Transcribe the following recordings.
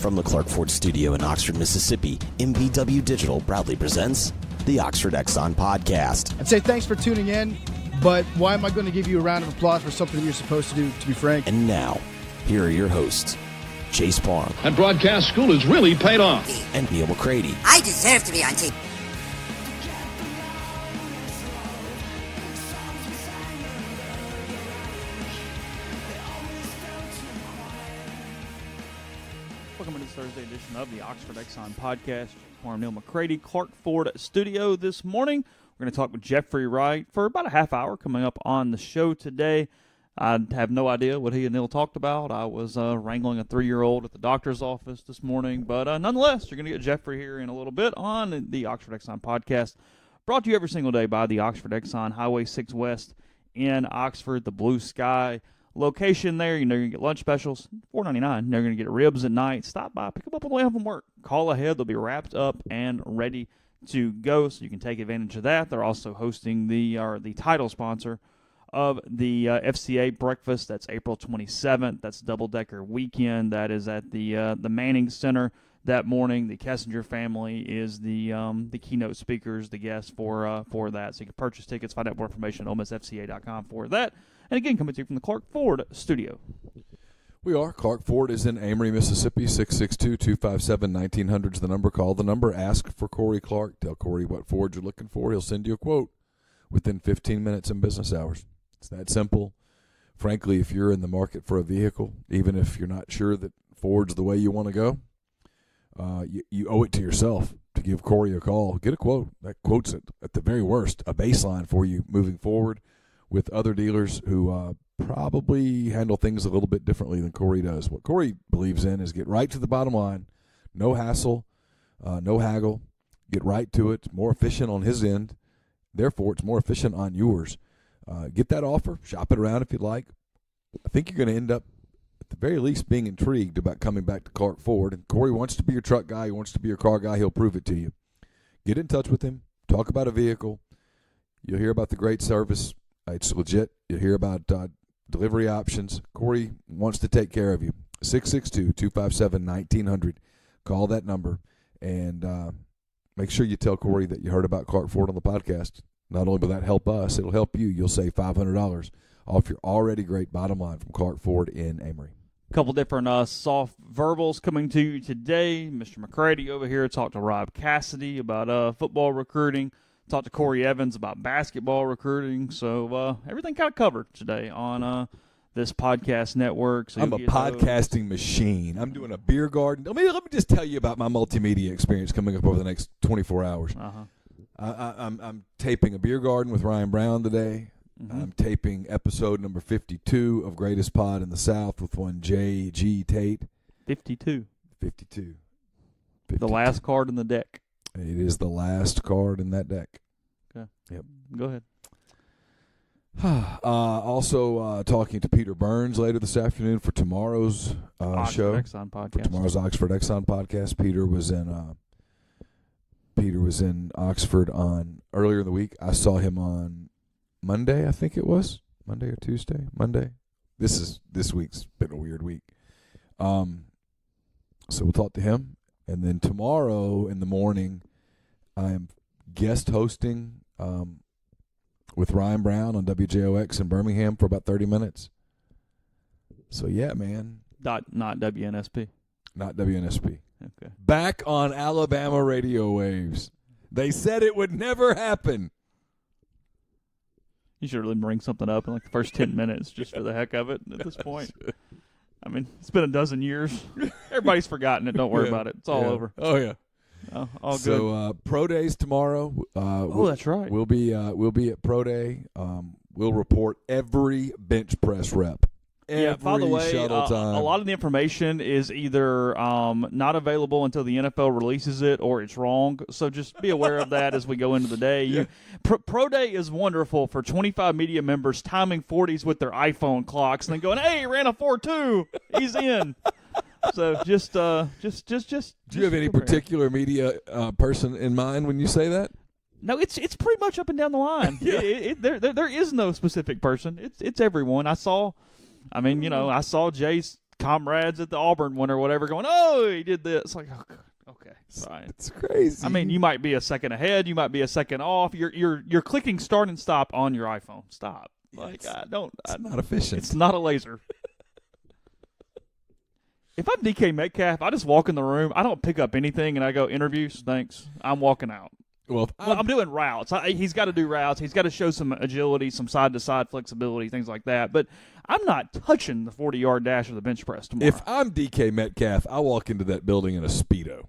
From the Clark Ford Studio in Oxford, Mississippi, MBW Digital proudly presents the Oxford Exxon Podcast. I'd say thanks for tuning in, but why am I going to give you a round of applause for something you're supposed to do, to be frank? And now, here are your hosts, Chase Parham. And broadcast school has really paid off. And Neal McCready. I deserve to be on TV. Welcome to this Thursday edition of the Oxford Exxon Podcast. Parham and Neal McCready, Clark Ford Studio this morning. We're going to talk with Jeffrey Wright for about a half hour coming up on the show today. I have no idea what he and Neal talked about. I was wrangling a 3-year-old at the doctor's office this morning. But nonetheless, you're going to get Jeffrey here in a little bit on the Oxford Exxon Podcast, brought to you every single day by the Oxford Exxon, Highway 6 West in Oxford, the Blue Sky location there. You know, you're going to get lunch specials, $4.99. You're going to get ribs at night. Stop by, pick them up on the way home from work. Call ahead. They'll be wrapped up and ready to go, so you can take advantage of that. They're also hosting the title sponsor of the FCA breakfast. That's April 27th. That's double-decker weekend. That is at the Manning Center that morning. The Kessinger family is the keynote speakers, the guests for that. So you can purchase tickets, find out more information at OleMissFCA.com for that. And again, coming to you from the Clark Ford Studio. We are. Clark Ford is in Amory, Mississippi. 662-257-1900 is the number. Call the number. Ask for Corey Clark. Tell Corey what Ford you're looking for. He'll send you a quote within 15 minutes in business hours. It's that simple. Frankly, if you're in the market for a vehicle, even if you're not sure that Ford's the way you want to go, you owe it to yourself to give Corey a call. Get a quote. That quote's at the very worst a baseline for you moving forward with other dealers who probably handle things a little bit differently than Corey does. What Corey believes in is get right to the bottom line, no hassle, no haggle, get right to it, more efficient on his end. Therefore, it's more efficient on yours. Get that offer, shop it around if you'd like. I think you're going to end up, at the very least, being intrigued about coming back to Clark Ford. And Corey wants to be your truck guy. He wants to be your car guy. He'll prove it to you. Get in touch with him. Talk about a vehicle. You'll hear about the great service. It's legit. You'll hear about delivery options. Corey wants to take care of you. 662-257-1900. Call that number. And make sure you tell Corey that you heard about Clark Ford on the podcast. Not only will that help us, it'll help you. You'll save $500 off your already great bottom line from Clark Ford in Amory. A couple different soft verbals coming to you today. Mr. McCready over here talked to Rob Cassidy about football recruiting. Talked to Corey Evans about basketball recruiting. So everything kind of covered today on this podcast network. So I'm a podcasting machine. I'm doing a beer garden. Let me just tell you about my multimedia experience coming up over the next 24 hours. I'm taping a beer garden with Ryan Brown today. Mm-hmm. I'm taping episode number 52 of Greatest Pod in the South with one J.G. Tate. 52. 52. The last card in the deck. It is the last card in that deck. Okay. Yep. Go ahead. Also talking to Peter Burns later this afternoon for tomorrow's show. Exxon podcast. For tomorrow's Oxford Exxon podcast. Peter was in Oxford earlier in the week. I saw him on Monday, I think it was. Monday or Tuesday? Monday. This week's been a weird week. So we'll talk to him. And then tomorrow in the morning, I am guest hosting with Ryan Brown on WJOX in Birmingham for about 30 minutes. So, yeah, man. Not WNSP. Not WNSP. Okay. Back on Alabama radio waves. They said it would never happen. You should really bring something up in like the first 10 minutes just for the heck of it at this point. I mean, it's been a dozen years. Everybody's forgotten it. Don't worry about it. It's all over. Oh, yeah. All good. So, Pro Days tomorrow. That's right. We'll be at Pro Day. We'll report every bench press rep. By the way, a lot of the information is either not available until the NFL releases it, or it's wrong. So just be aware of that as we go into the day. Pro Day is wonderful for 25 media members timing 40s with their iPhone clocks and then going, "Hey, he ran a 4.2. He's in." So just. Do you have any particular media person in mind when you say that? No, it's pretty much up and down the line. There is no specific person. It's everyone. I saw Jay's comrades at the Auburn one or whatever going, oh, he did this. Like, okay, fine. It's crazy. I mean, you might be a second ahead, you might be a second off. You're clicking start and stop on your iPhone. Stop. Like, it's not efficient. It's not a laser. If I'm DK Metcalf, I just walk in the room. I don't pick up anything, and I go, interviews, thanks. I'm walking out. Well, I'm doing routes. He's got to do routes. He's got to show some agility, some side-to-side flexibility, things like that. But I'm not touching the 40-yard dash or the bench press tomorrow. If I'm DK Metcalf, I walk into that building in a Speedo.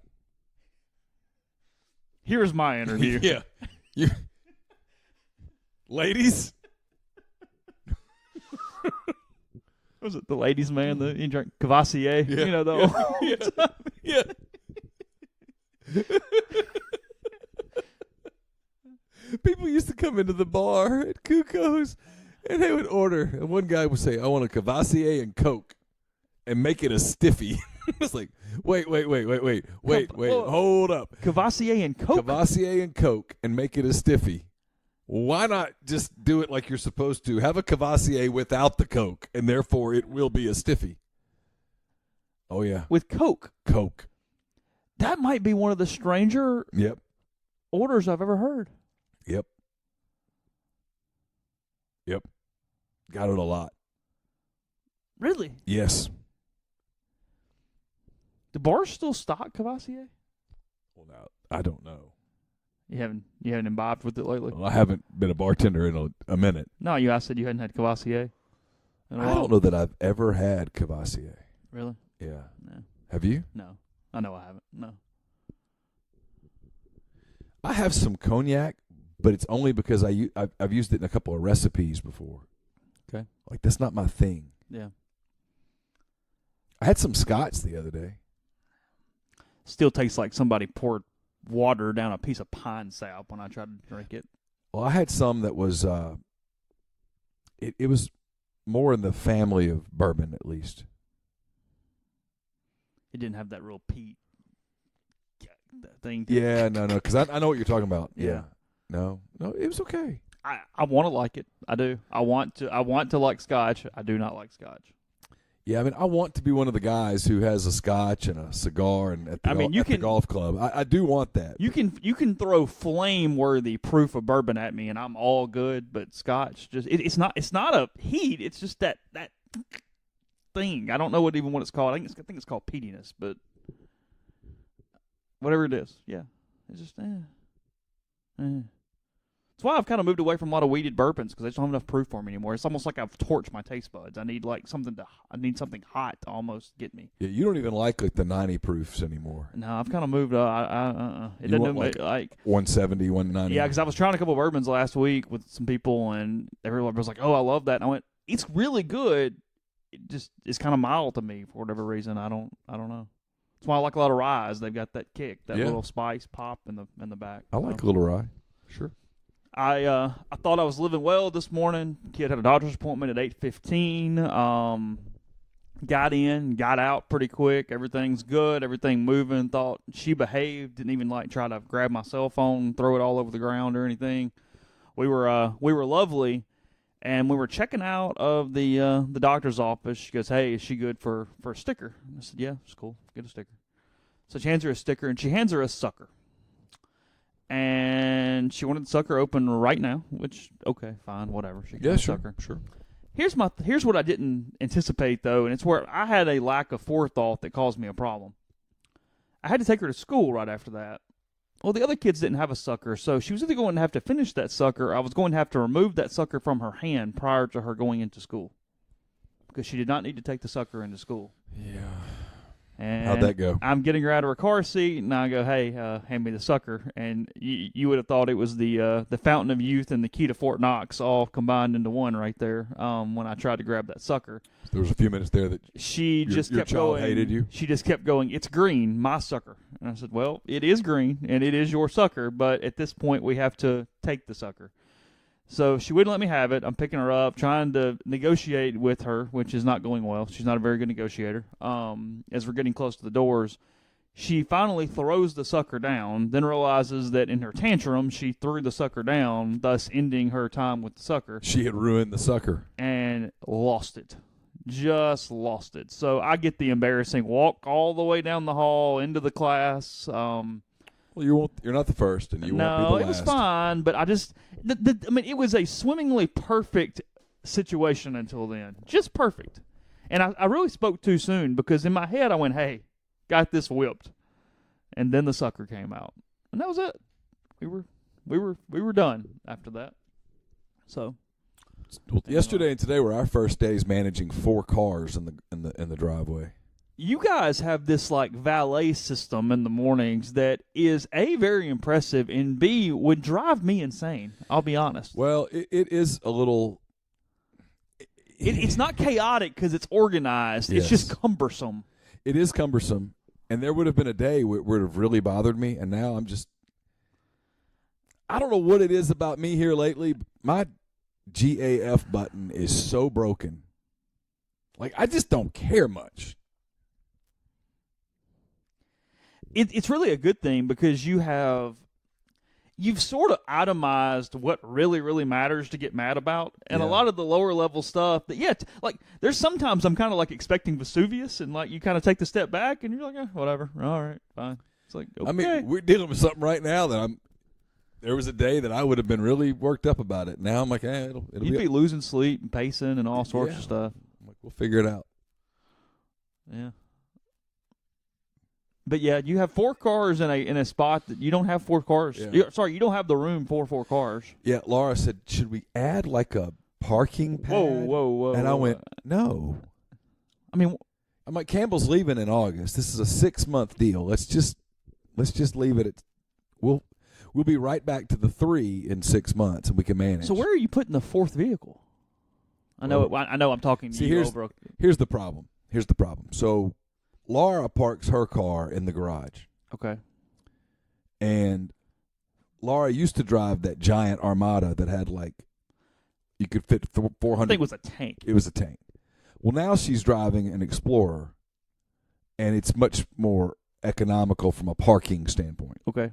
Here's my interview. Yeah. Ladies? Was it the ladies' man? He drank Cavassier? Yeah. You know, the Yeah. People used to come into the bar at Cuco's, and they would order. And one guy would say, I want a Cavassier and Coke, and make it a stiffy. It's like, wait, hold up. Cavassier and Coke? Cavassier and Coke, and make it a stiffy. Why not just do it like you're supposed to? Have a Cavassier without the Coke, and therefore it will be a stiffy. Oh, yeah. With Coke? Coke. That might be one of the stranger orders I've ever heard. Yep. Got it a lot. Really? Yes. Do bars still stock Cavassier? Well, now, I don't know. You haven't imbibed with it lately? Well, I haven't been a bartender in a minute. No, I said you hadn't had Cavassier. I don't know that I've ever had Cavassier. Really? Yeah. No. Have you? No. I know I haven't. No. I have some cognac, but it's only because I've used it in a couple of recipes before. Okay. Like, that's not my thing. Yeah. I had some scotch the other day. Still tastes like somebody poured water down a piece of pine sap when I tried to drink it. Well, I had some that was it was more in the family of bourbon, at least. It didn't have that real peat thing. Yeah, no, because I know what you're talking about. Yeah. No, it was okay. I want to like it. I do. I want to like scotch. I do not like scotch. Yeah, I mean, I want to be one of the guys who has a scotch and a cigar and at the golf club. I do want that. You can throw flame-worthy proof of bourbon at me, and I'm all good. But scotch, it's not a heat. It's just that thing. I don't know what it's called. I think it's called peatiness, but whatever it is, yeah, it's just That's why I've kind of moved away from a lot of weeded bourbons because they just don't have enough proof for me anymore. It's almost like I've torched my taste buds. I need something hot to almost get me. Yeah, you don't even like the 90 proofs anymore. No, I've kind of moved. It doesn't do me like 170, 190. Yeah, because I was trying a couple of bourbons last week with some people, and everyone was like, "Oh, I love that." And I went, "It's really good. It's kind of mild to me for whatever reason. I don't know. That's why I like a lot of ryes. They've got that kick, that little spice pop in the back. I like a little rye. Sure. I thought I was living well this morning. Kid had a doctor's appointment at 8:15. Got in, got out pretty quick. Everything's good. Everything moving. Thought she behaved. Didn't even try to grab my cell phone, throw it all over the ground or anything. We were lovely, and we were checking out of the doctor's office. She goes, "Hey, is she good for a sticker?" I said, "Yeah, it's cool. Get a sticker." So she hands her a sticker, and she hands her a sucker. And she wanted the sucker open right now, which, okay, fine, whatever. She got the sucker. Sure. Here's what I didn't anticipate, though, and it's where I had a lack of forethought that caused me a problem. I had to take her to school right after that. Well, the other kids didn't have a sucker, so she was either going to have to finish that sucker, or I was going to have to remove that sucker from her hand prior to her going into school. Because she did not need to take the sucker into school. Yeah. And how'd that go? I'm getting her out of her car seat, and I go, "Hey, hand me the sucker." And you would have thought it was the fountain of youth and the key to Fort Knox all combined into one right there. When I tried to grab that sucker, there was a few minutes there that she just kept child going. Hated you. She just kept going. "It's green, my sucker." And I said, "Well, it is green, and it is your sucker, but at this point, we have to take the sucker." So she wouldn't let me have it. I'm picking her up, trying to negotiate with her, which is not going well. She's not a very good negotiator. As we're getting close to the doors, she finally throws the sucker down, then realizes that in her tantrum, she threw the sucker down, thus ending her time with the sucker. She had ruined the sucker. And lost it. Just lost it. So I get the embarrassing walk all the way down the hall into the class. Well, you're not the first, and you won't be the last. No, it was fine, but I just it was a swimmingly perfect situation until then. Just perfect. And I really spoke too soon because in my head I went, hey, got this whipped. And then the sucker came out. And that was it. We were done after that. So yesterday and today were our first days managing 4 cars in the driveway. You guys have this like valet system in the mornings that is A, very impressive, and B, would drive me insane. I'll be honest. Well, it is a little. It's not chaotic because it's organized. Yes. It's just cumbersome. It is cumbersome, and there would have been a day where it would have really bothered me, and now I'm just. I don't know what it is about me here lately. My GAF button is so broken. Like, I just don't care much. It's really a good thing because you've sort of itemized what really, really matters to get mad about. And a lot of the lower level stuff that, like there's sometimes I'm kind of like expecting Vesuvius and like you kind of take the step back and you're like, whatever. All right, fine. It's like, okay. I mean, we're dealing with something right now that there was a day that I would have been really worked up about it. Now I'm like, it'll You'd be losing sleep and pacing and all sorts of stuff. I'm like, we'll figure it out. Yeah. But yeah, you have 4 cars in a spot that you don't have 4 cars. Yeah. You don't have the room for 4 cars. Yeah, Laura said, should we add like a parking pad? Whoa. And I went, no. I mean, I'm like, Campbell's leaving in August. This is a 6-month deal. Let's just leave it at. We'll be right back to the 3 in 6 months, and we can manage. So where are you putting the 4th vehicle? I know I'm talking to you over. Here's the problem. So Laura parks her car in the garage. Okay. And Laura used to drive that giant Armada that had like you could fit 400. I think it was a tank. It was a tank. Well, now she's driving an Explorer, and it's much more economical from a parking standpoint. Okay.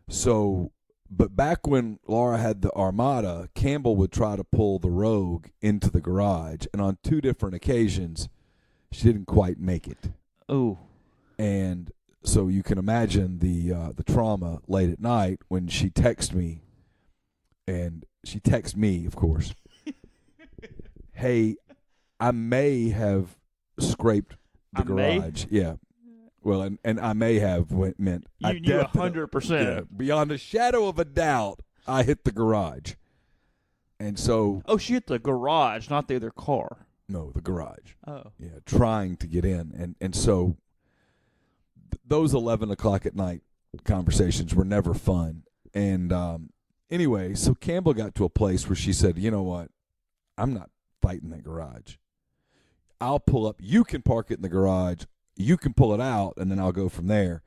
So, but back when Laura had the Armada, Campbell would try to pull the Rogue into the garage, and on 2 different occasions, she didn't quite make it. Oh. And so you can imagine the trauma late at night when she texts me, and she texts me, of course, hey, I may have scraped the garage. May? Yeah. Well, and I may have meant you knew 100%. Beyond a shadow of a doubt, I hit the garage. And so. Oh, she hit the garage, not the other car. No, the garage. Oh. Yeah, trying to get in. And so those 11 o'clock at night conversations were never fun. And anyway, so Campbell got to a place where she said, you know what? I'm not fighting that garage. I'll pull up. You can park it in the garage. You can pull it out, and then I'll go from there.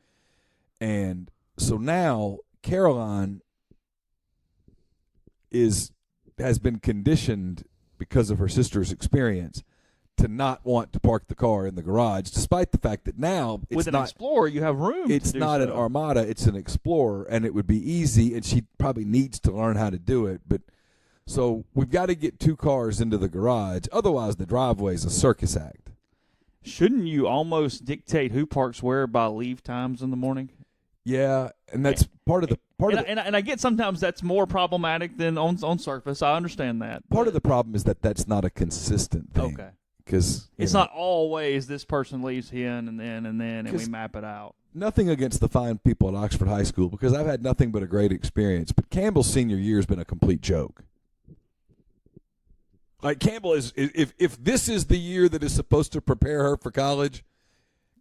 And so now Caroline has been conditioned because of her sister's experience to not want to park the car in the garage, despite the fact that now it's with an Explorer you have room. It's not an Armada; it's an Explorer, and it would be easy. And she probably needs to learn how to do it. But so we've got to get 2 cars into the garage, otherwise the driveway is a circus act. Shouldn't you almost dictate who parks where by leave times in the morning? Yeah, and that's part of the and I get sometimes that's more problematic than on surface. I understand that. Part of the problem is that's not a consistent thing. Okay. Because it's not always this person leaves here and then we map it out. Nothing against the fine people at Oxford High School because I've had nothing but a great experience. But Campbell's senior year has been a complete joke. Like Campbell is, if this is the year that is supposed to prepare her for college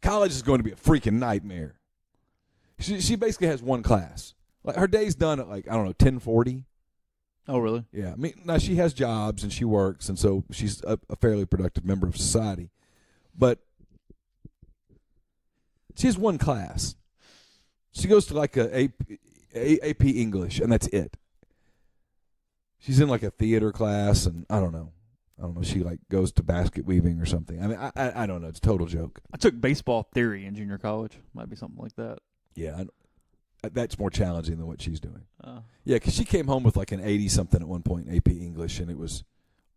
is going to be a freaking nightmare. She basically has 1 class. Like her day's done at 10:40. Oh, really? Yeah. I mean, now she has jobs and she works, and so she's a fairly productive member of society. But she has 1 class. She goes to like a AP English, and that's it. She's in like a theater class, and I don't know. She goes to basket weaving or something. I mean, I don't know. It's a total joke. I took baseball theory in junior college. Might be something like that. Yeah, that's more challenging than what she's doing. Yeah, because she came home with like an 80-something at one point in AP English, and it was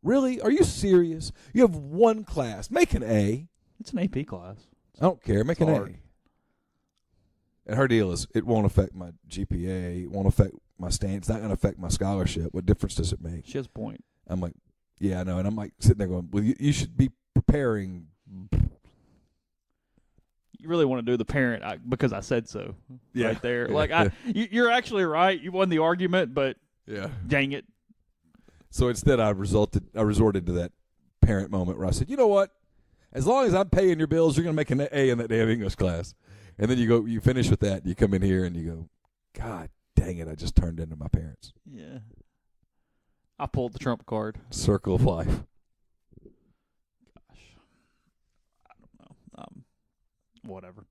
Really? Are you serious? You have one class. Make an A. It's an AP class. I don't care. Make an hard. A. And her deal is it won't affect my GPA. It won't affect my stand. It's not going to affect my scholarship. What difference does it make? She has a point. I'm like, yeah, I know. And I'm like sitting there going, well, you should be preparing. You really want to do the parent because I said so. Yeah. Right there. Yeah. Like, you're actually right. You won the argument, but Yeah. dang it. So instead, I resorted to that parent moment where I said, you know what? As long as I'm paying your bills, you're going to make an A in that damn English class. And then you finish with that. And you come in here and you go, God dang it, I just turned into my parents. Yeah. I pulled the trump card. Circle of life. Gosh. I don't know. Whatever.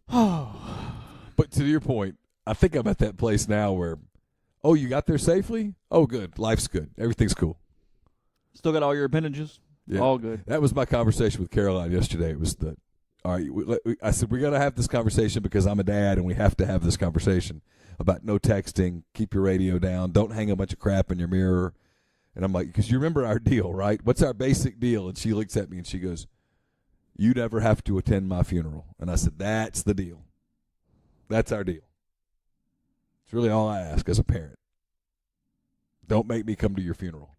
Oh. But to your point, I think I'm at that place now where, oh, you got there safely? Oh, good. Life's good. Everything's cool. Still got all your appendages? Yeah. All good. That was my conversation with Caroline yesterday. It was all right, I said, we got to have this conversation because I'm a dad and we have to have this conversation about no texting, keep your radio down, don't hang a bunch of crap in your mirror. And I'm like, because you remember our deal, right? What's our basic deal? And she looks at me and she goes, you never have to attend my funeral. And I said, that's the deal. That's our deal. It's really all I ask as a parent. Don't make me come to your funeral.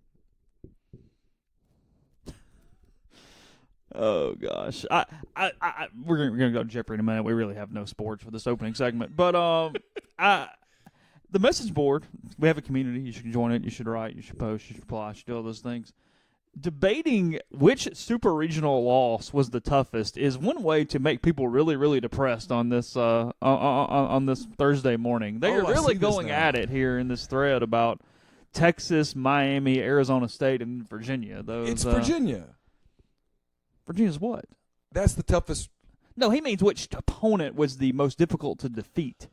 Oh gosh, we're gonna go to Jeffrey in a minute. We really have no sports for this opening segment, but the message board, we have a community. You should join it. You should write. You should post. You should reply. You should do all those things. Debating which super regional loss was the toughest is one way to make people really, really depressed on this on this Thursday morning. They are really going at it here in this thread about Texas, Miami, Arizona State, and Virginia. It's Virginia. Virginia's what? That's the toughest. No, he means which opponent was the most difficult to defeat.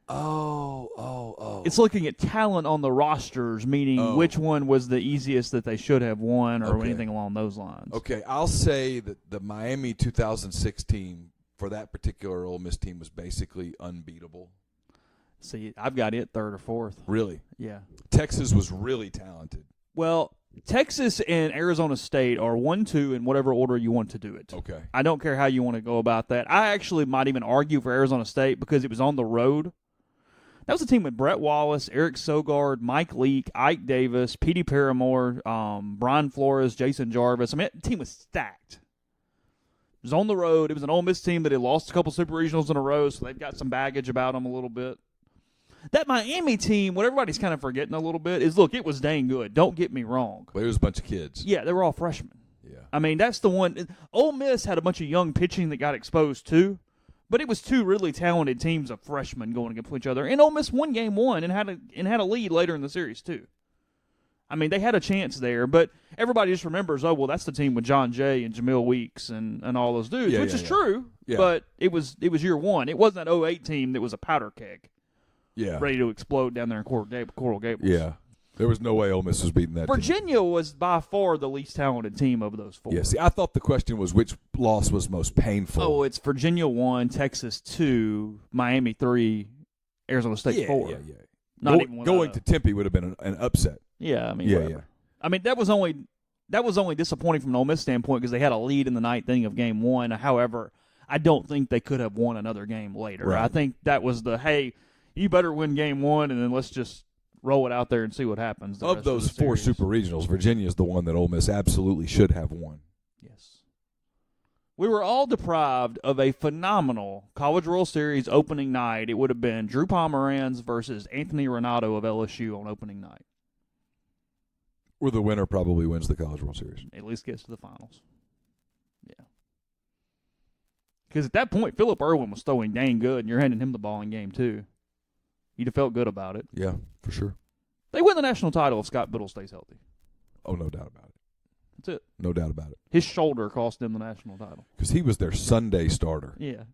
Oh. It's looking at talent on the rosters, meaning which one was the easiest that they should have won or anything along those lines. Okay, I'll say that the Miami 2006 team for that particular Ole Miss team was basically unbeatable. See, I've got it third or fourth. Really? Yeah. Texas was really talented. Well, Texas and Arizona State are 1-2 in whatever order you want to do it. Okay. I don't care how you want to go about that. I actually might even argue for Arizona State because it was on the road. That was a team with Brett Wallace, Eric Sogard, Mike Leake, Ike Davis, Petey Paramore, Brian Flores, Jason Jarvis. I mean, that team was stacked. It was on the road. It was an Ole Miss team that had lost a couple super regionals in a row, so they've got some baggage about them a little bit. That Miami team, what everybody's kind of forgetting a little bit is, look, it was dang good. Don't get me wrong. But it was a bunch of kids. Yeah, they were all freshmen. Yeah. I mean, that's the one. Ole Miss had a bunch of young pitching that got exposed too, but it was two really talented teams of freshmen going against each other. And Ole Miss won game one and had a lead later in the series too. I mean, they had a chance there, but everybody just remembers, oh, well, that's the team with John Jay and Jamil Weeks and all those dudes, which is true. Yeah. But it was year one. It wasn't that 08 team that was a powder keg. Yeah. Ready to explode down there in Coral Gables. Yeah. There was no way Ole Miss was beating that Virginia team. was by far the least talented team of those four. Yeah, see, I thought the question was which loss was most painful. Oh, it's Virginia 1, Texas 2, Miami 3, Arizona State 4. Yeah. Not even going to Tempe would have been an upset. Yeah, I mean, yeah, whatever. I mean, that was only disappointing from an Ole Miss standpoint because they had a lead in the ninth inning of game one. However, I don't think they could have won another game later. Right. I think that was hey, you better win game one, and then let's just roll it out there and see what happens. Of those four super regionals, Virginia is the one that Ole Miss absolutely should have won. Yes. We were all deprived of a phenomenal College World Series opening night. It would have been Drew Pomeranz versus Anthony Renato of LSU on opening night. Where the winner probably wins the College World Series. At least gets to the finals. Yeah. Because at that point, Phillip Irwin was throwing dang good, and you're handing him the ball in game two. You'd have felt good about it. Yeah, for sure. They win the national title if Scott Biddle stays healthy. Oh, no doubt about it. That's it. No doubt about it. His shoulder cost them the national title. Because he was their Sunday starter. Yeah.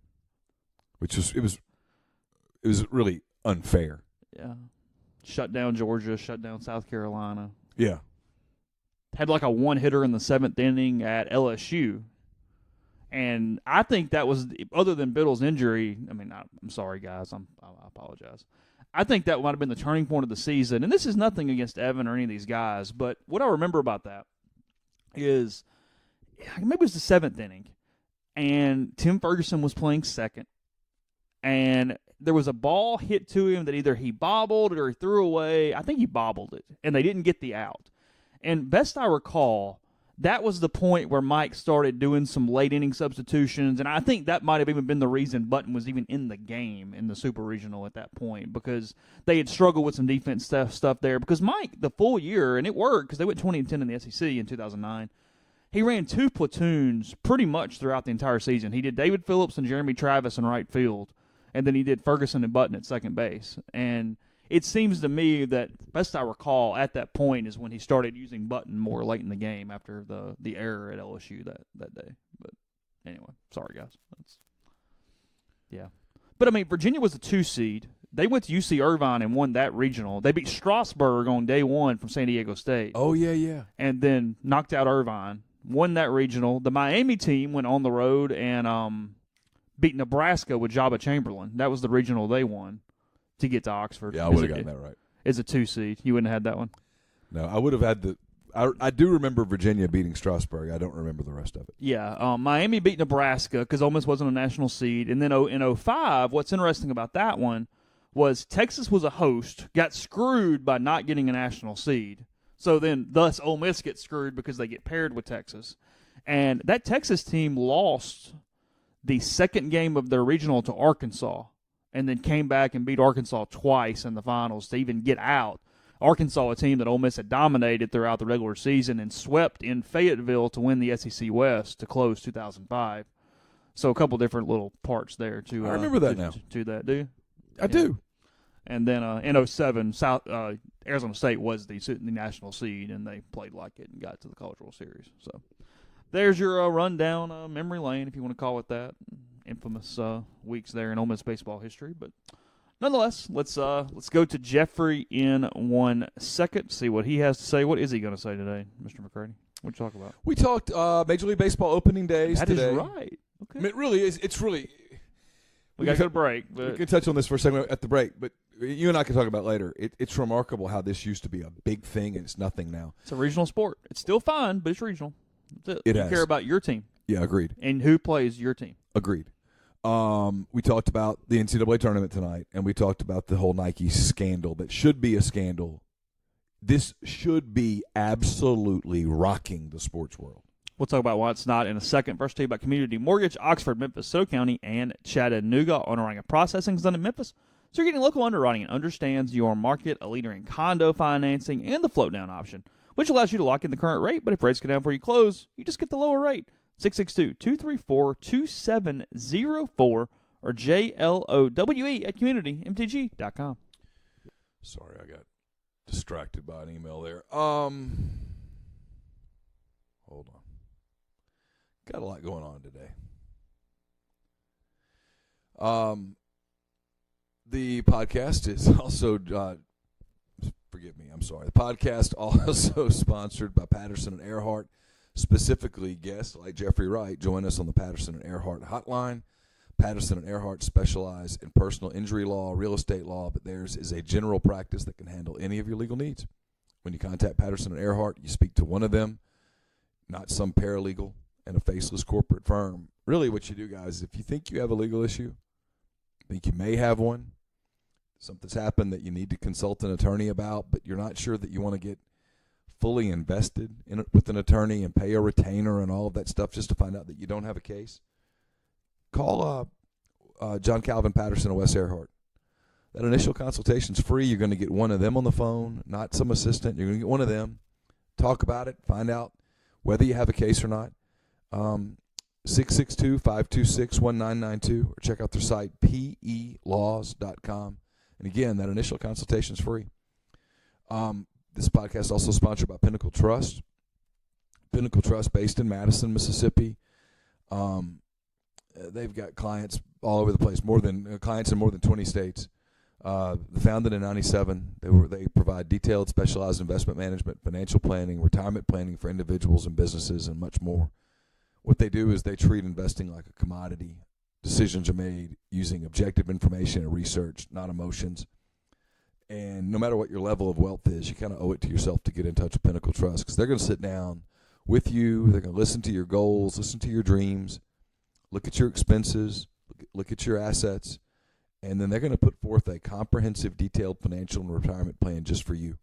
Which was it was really unfair. Yeah. Shut down Georgia, shut down South Carolina. Yeah. Had like a one-hitter in the seventh inning at LSU. And I think that was, other than Biddle's injury, I mean, I'm sorry, guys. I apologize. I think that might have been the turning point of the season. And this is nothing against Evan or any of these guys, but what I remember about that is maybe it was the 7th inning, and Tim Ferguson was playing second, and there was a ball hit to him that either he bobbled or he threw away. I think he bobbled it, and they didn't get the out. And best I recall, that was the point where Mike started doing some late-inning substitutions, and I think that might have even been the reason Button was even in the game in the Super Regional at that point, because they had struggled with some defense stuff there. Because Mike, the full year, and it worked because they went 20-10 in the SEC in 2009, he ran 2 platoons pretty much throughout the entire season. He did David Phillips and Jeremy Travis in right field, and then he did Ferguson and Button at second base. And it seems to me that, best I recall, at that point is when he started using Button more late in the game after the error at LSU that day. But anyway, sorry, guys. Yeah. But, I mean, Virginia was a 2 seed. They went to UC Irvine and won that regional. They beat Strasburg on day 1 from San Diego State. Oh, yeah. And then knocked out Irvine, won that regional. The Miami team went on the road and beat Nebraska with Jabba Chamberlain. That was the regional they won to get to Oxford. Yeah, I would have gotten that right. It's a 2 seed. You wouldn't have had that one? No, I would have had I do remember Virginia beating Strasburg. I don't remember the rest of it. Yeah, Miami beat Nebraska because Ole Miss wasn't a national seed. And then in 2005, what's interesting about that one was Texas was a host, got screwed by not getting a national seed. So then, thus, Ole Miss gets screwed because they get paired with Texas. And that Texas team lost the second game of their regional to Arkansas, and then came back and beat Arkansas twice in the finals to even get out. Arkansas, a team that Ole Miss had dominated throughout the regular season and swept in Fayetteville to win the SEC West to close 2005. So a couple different little parts there. I remember that now. To that, do you? I do. And then in 2007, Arizona State was the national seed, and they played like it and got to the College World Series. So there's your rundown, memory lane, if you want to call it that. Infamous weeks there in Ole Miss baseball history. But nonetheless, let's go to Jeffrey in 1 second, see what he has to say. What is he going to say today, Mr. McCready? What you talk about? We talked Major League Baseball opening days That today. is right. Okay. I mean, it really is. It's really. We got to go to break. But we can touch on this for a second at the break, but you and I can talk about it later. It's remarkable how this used to be a big thing, and it's nothing now. It's a regional sport. It's still fun, but it's regional. That's it you has. care about your team. Yeah, agreed. And who plays your team. Agreed. We talked about the NCAA tournament tonight, and we talked about the whole Nike scandal that should be a scandal. This should be absolutely rocking the sports world. We'll talk about why it's not in a second. First, tell you about Community Mortgage, Oxford, Memphis, SoCal County, and Chattanooga. Underwriting and processing is done in Memphis, so you're getting local underwriting and understands your market, a leader in condo financing, and the float-down option, which allows you to lock in the current rate, but if rates go down before you close, you just get the lower rate. 662-234-2704 or JLOWE at communitymtg.com. Sorry, I got distracted by an email there. Hold on. Got a lot going on today. The podcast is also, forgive me, I'm sorry. The podcast also sponsored by Patterson and Earhart. Specifically, guests like Jeffrey Wright join us on the Patterson and Earhart hotline. Patterson and Earhart specialize in personal injury law, real estate law, but theirs is a general practice that can handle any of your legal needs. When you contact Patterson and Earhart, you speak to one of them, not some paralegal and a faceless corporate firm. Really what you do, guys, if you think you have a legal issue, think you may have one, something's happened that you need to consult an attorney about, but you're not sure that you want to get fully invested in it with an attorney and pay a retainer and all of that stuff just to find out that you don't have a case, call John Calvin Patterson and Wes Earhart. That initial consultation's free. You're going to get one of them on the phone, not some assistant. You're going to get one of them, talk about it, find out whether you have a case or not. 662-526-1992 or check out their site, pelaws.com. And again, that initial consultation's free. This podcast is also sponsored by Pinnacle Trust. Pinnacle Trust, based in Madison, Mississippi. They've got clients all over the place, clients in more than 20 states. Founded in 1997, they provide detailed, specialized investment management, financial planning, retirement planning for individuals and businesses, and much more. What they do is they treat investing like a commodity. Decisions are made using objective information and research, not emotions. And no matter what your level of wealth is, you kind of owe it to yourself to get in touch with Pinnacle Trust, because they're going to sit down with you. They're going to listen to your goals, listen to your dreams, look at your expenses, look at your assets, and then they're going to put forth a comprehensive, detailed financial and retirement plan just for you.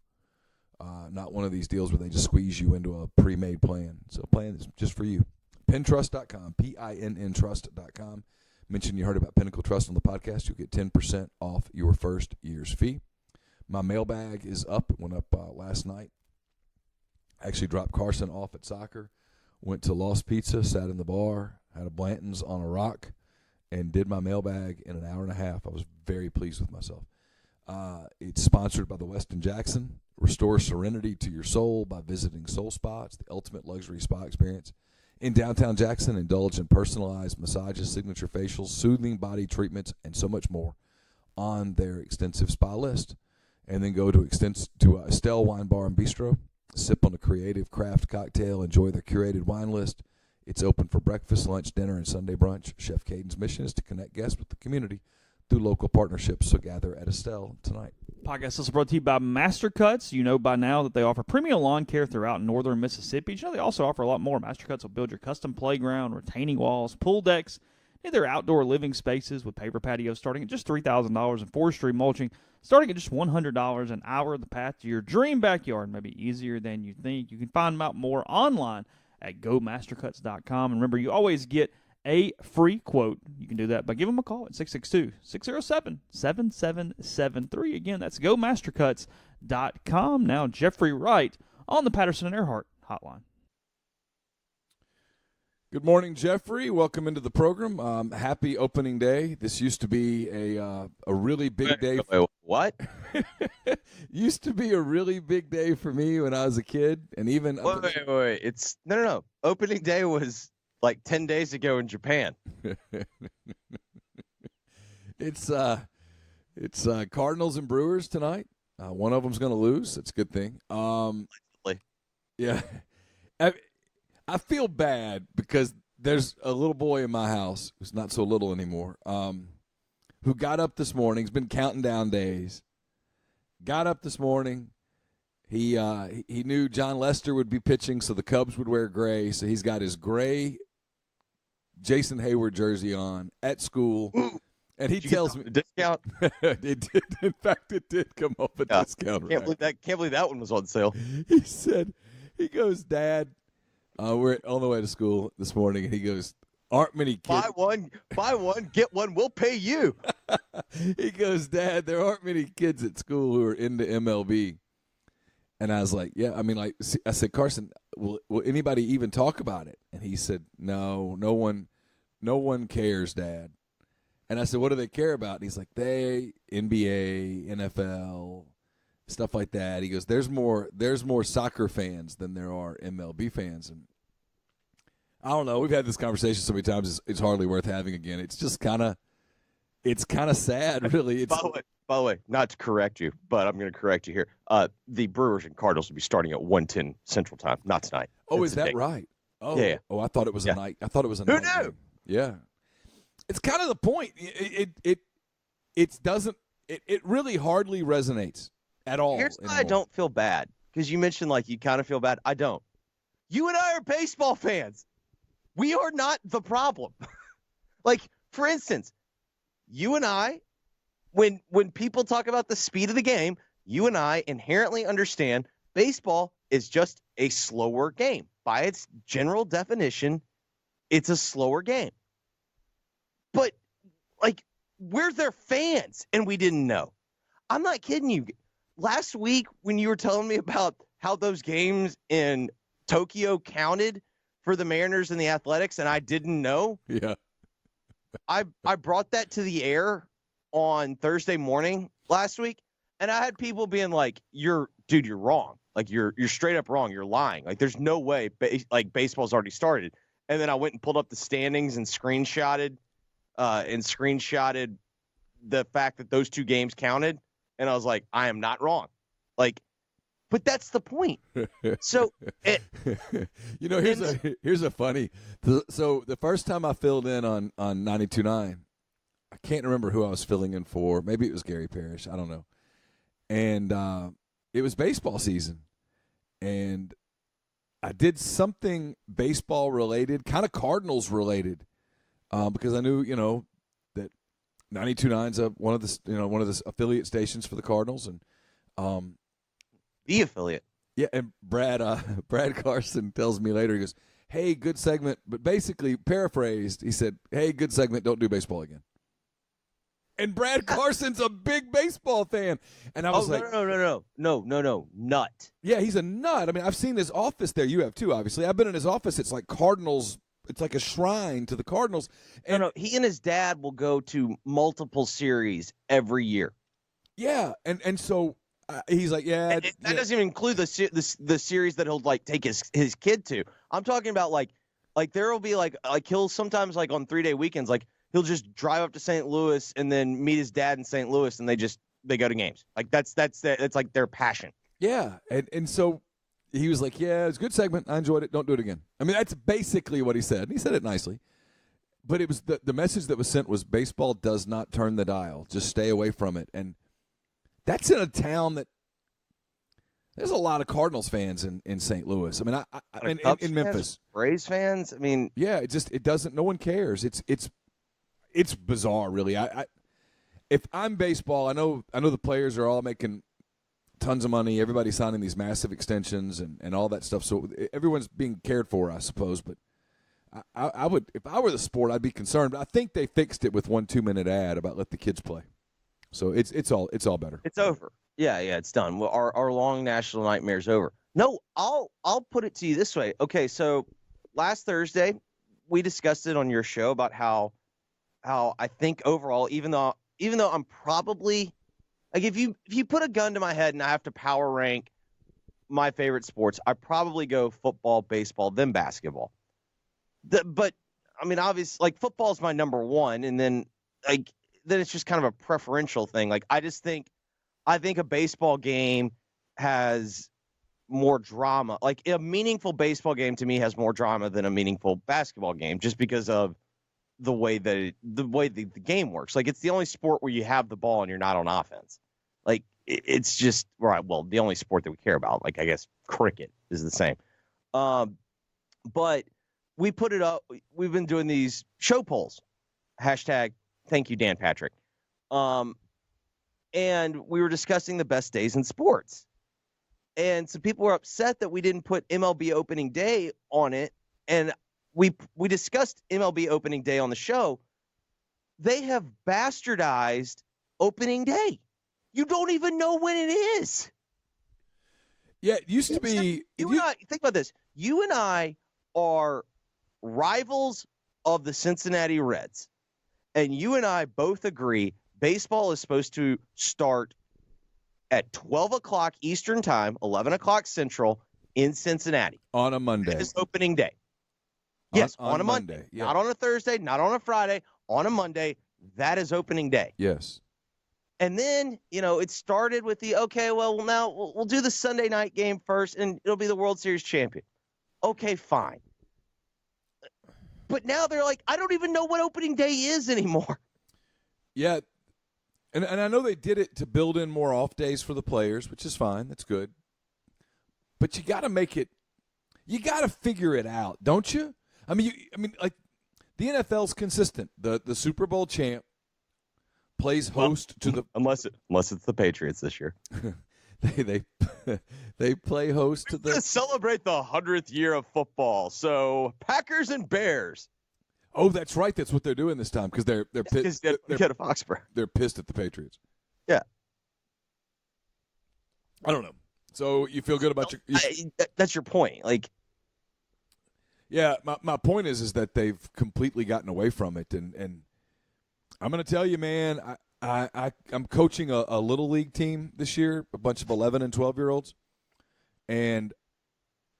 Not one of these deals where they just squeeze you into a pre-made plan. So a plan is just for you. PinTrust.com, PINN Trust.com. Mention you heard about Pinnacle Trust on the podcast. You'll get 10% off your first year's fee. My mailbag is up. It went up last night. I actually dropped Carson off at soccer, went to Lost Pizza, sat in the bar, had a Blanton's on a rock, and did my mailbag in an hour and a half. I was very pleased with myself. It's sponsored by the Westin Jackson. Restore serenity to your soul by visiting Soul Spa. It's the ultimate luxury spa experience. In downtown Jackson, indulge in personalized massages, signature facials, soothing body treatments, and so much more on their extensive spa list. And then go to Estelle Wine Bar and Bistro. Sip on a creative craft cocktail. Enjoy their curated wine list. It's open for breakfast, lunch, dinner, and Sunday brunch. Chef Caden's mission is to connect guests with the community through local partnerships. So gather at Estelle tonight. Podcast is brought to you by Mastercuts. You know by now that they offer premium lawn care throughout northern Mississippi. You know they also offer a lot more. Mastercuts will build your custom playground, retaining walls, pool decks, and their outdoor living spaces with paper patios starting at just $3,000 and forestry mulching starting at just $100 an hour. The path to your dream backyard may be easier than you think. You can find out more online at gomastercuts.com. And remember, you always get a free quote. You can do that by giving them a call at 662-607-7773. Again, that's gomastercuts.com. Now, Jeffrey Wright on the Patterson and Earhart hotline. Good morning, Jeffrey. Welcome into the program. Happy opening day. This used to be a really big day. What? Used to be a really big day for me when I was a kid, and even wait. It's no. Opening day was like 10 days ago in Japan. It's Cardinals and Brewers tonight. One of them's going to lose. It's a good thing. Yeah. I feel bad because there's a little boy in my house who's not so little anymore, who got up this morning. He's been counting down days. Got up this morning. He knew John Lester would be pitching, so the Cubs would wear gray. So he's got his gray Jason Hayward jersey on at school. And he tells me discount. It did. In fact, it did come up a discount. Can't believe that one was on sale. He said, he goes, Dad. We're on the way to school this morning, and he goes, aren't many kids. Buy one, get one, we'll pay you. He goes, Dad, there aren't many kids at school who are into MLB. And I was like, yeah, I mean, I said, Carson, will anybody even talk about it? And he said, no one cares, Dad. And I said, what do they care about? And he's like, NBA, NFL, stuff like that. He goes, there's more soccer fans than there are MLB fans. And I don't know. We've had this conversation so many times. It's hardly worth having again. It's just kind of sad, really. By the way, not to correct you, but I'm going to correct you here. The Brewers and Cardinals will be starting at 1:10 Central Time, not tonight. Oh, is that right? Oh, yeah. Oh, I thought it was a night. I thought it was a night. Who knew? Yeah. It's kind of the point. It really hardly resonates at all. Here's why I don't feel bad, because you mentioned like you kind of feel bad. I don't. You and I are baseball fans. We are not the problem. Like, for instance, you and I, when people talk about the speed of the game, you and I inherently understand baseball is just a slower game. By its general definition, it's a slower game. But, like, we're their fans, and we didn't know. I'm not kidding you. Last week, when you were telling me about how those games in Tokyo counted for the Mariners and the Athletics, and I didn't know. Yeah. I brought that to the air on Thursday morning last week, and I had people being like, you're wrong. Like, you're straight up wrong. You're lying. Like, there's no way baseball's already started. And then I went and pulled up the standings and screenshotted the fact that those two games counted. And I was like, I am not wrong. Like, but that's the point. So, here's a funny. So the first time I filled in on 92.9, I can't remember who I was filling in for. Maybe it was Gary Parrish. I don't know. and it was baseball season, and I did something baseball related, kind of Cardinals related, because I knew that 92.9's one of the affiliate stations for the Cardinals, and The affiliate. yeah, and Brad Carson tells me later, he goes, "Hey, good segment," but basically paraphrased, he said, "Hey, good segment, don't do baseball again." And Brad Carson's a big baseball fan, and I was like, no, nut. "Yeah, he's a nut." I mean, I've seen his office there. You have too, obviously. I've been in his office. It's like Cardinals. It's like a shrine to the Cardinals. And No, he and his dad will go to multiple series every year. yeah, and so he's like, "Yeah." And that doesn't even include the series that he'll like take his kid to. I'm talking about like there will be like he'll sometimes like on 3-day weekends he'll just drive up to St. Louis and then meet his dad in St. Louis and they go to games. Like that's like their passion. Yeah, and so he was like, "Yeah, it's a good segment. I enjoyed it. Don't do it again." I mean, that's basically what he said. And he said it nicely. But it was the message that was sent was baseball does not turn the dial. Just stay away from it. And that's in a town that there's a lot of Cardinals fans in St. Louis. I mean, I mean in Memphis. Braves fans, I mean, yeah, it doesn't. No one cares. It's bizarre, really. If I'm baseball, I know the players are all making tons of money. Everybody's signing these massive extensions and all that stuff. So everyone's being cared for, I suppose. But I would, if I were the sport, I'd be concerned. But I think they fixed it with 1 2-minute ad about let the kids play. So it's all better. it's over. Yeah, it's done. Well, our long national nightmare's over. No, I'll put it to you this way. Okay, so last Thursday we discussed it on your show about how I think overall, even though I'm probably like if you put a gun to my head and I have to power rank my favorite sports, I probably go football, baseball, then basketball. But I mean, obviously, like football is my number one, and then it's just kind of a preferential thing. Like I think a baseball game has more drama. Like a meaningful baseball game to me has more drama than a meaningful basketball game, just because of the way the game works. Like it's the only sport where you have the ball and you're not on offense. Like it's just right. Well, the only sport that we care about, like I guess cricket is the same. But we put it up. We've been doing these show polls. Hashtag thank you, Dan Patrick. And we were discussing the best days in sports. And some people were upset that we didn't put MLB opening day on it. And we discussed MLB opening day on the show. They have bastardized opening day. You don't even know when it is. Yeah, it used to be. You and I, think about this. You and I are rivals of the Cincinnati Reds. And you and I both agree baseball is supposed to start at 12 o'clock Eastern time, 11 o'clock Central in Cincinnati. On a Monday. It's opening day. Yes, on a Monday. Yeah. Not on a Thursday, not on a Friday, on a Monday. That is opening day. Yes. And then, it started with now we'll do the Sunday night game first, and it'll be the World Series champion. Okay, fine. But now they're like, I don't even know what opening day is anymore. Yeah. And I know they did it to build in more off days for the players, which is fine. That's good. But you got to you got to figure it out, don't you? I mean, like the NFL's consistent. The Super Bowl champ plays host to the unless it's the Patriots this year. they play host to the celebrate the 100th year of football. So Packers and Bears. Oh, that's right. That's what they're doing this time because they're pissed. They're Foxborough. They're pissed at the Patriots. Yeah. I don't know. So you feel good about that's your point. Like, yeah, my point is that they've completely gotten away from it, and I'm going to tell you, man, I'm coaching a little league team this year, a bunch of 11 and 12-year-olds, and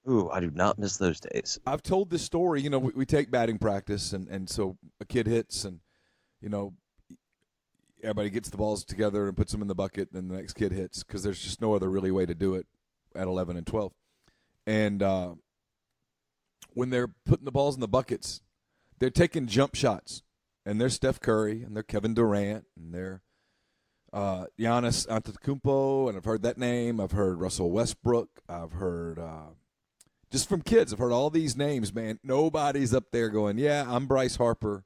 ooh, I do not miss those days. I've told this story. We take batting practice, and so a kid hits, and everybody gets the balls together and puts them in the bucket, and the next kid hits because there's just no other really way to do it at 11 and 12. And when they're putting the balls in the buckets, they're taking jump shots, and they're Steph Curry, and they're Kevin Durant, and they're Giannis Antetokounmpo, and I've heard that name. I've heard Russell Westbrook. I've heard just from kids. I've heard all these names, man. Nobody's up there going, yeah, I'm Bryce Harper.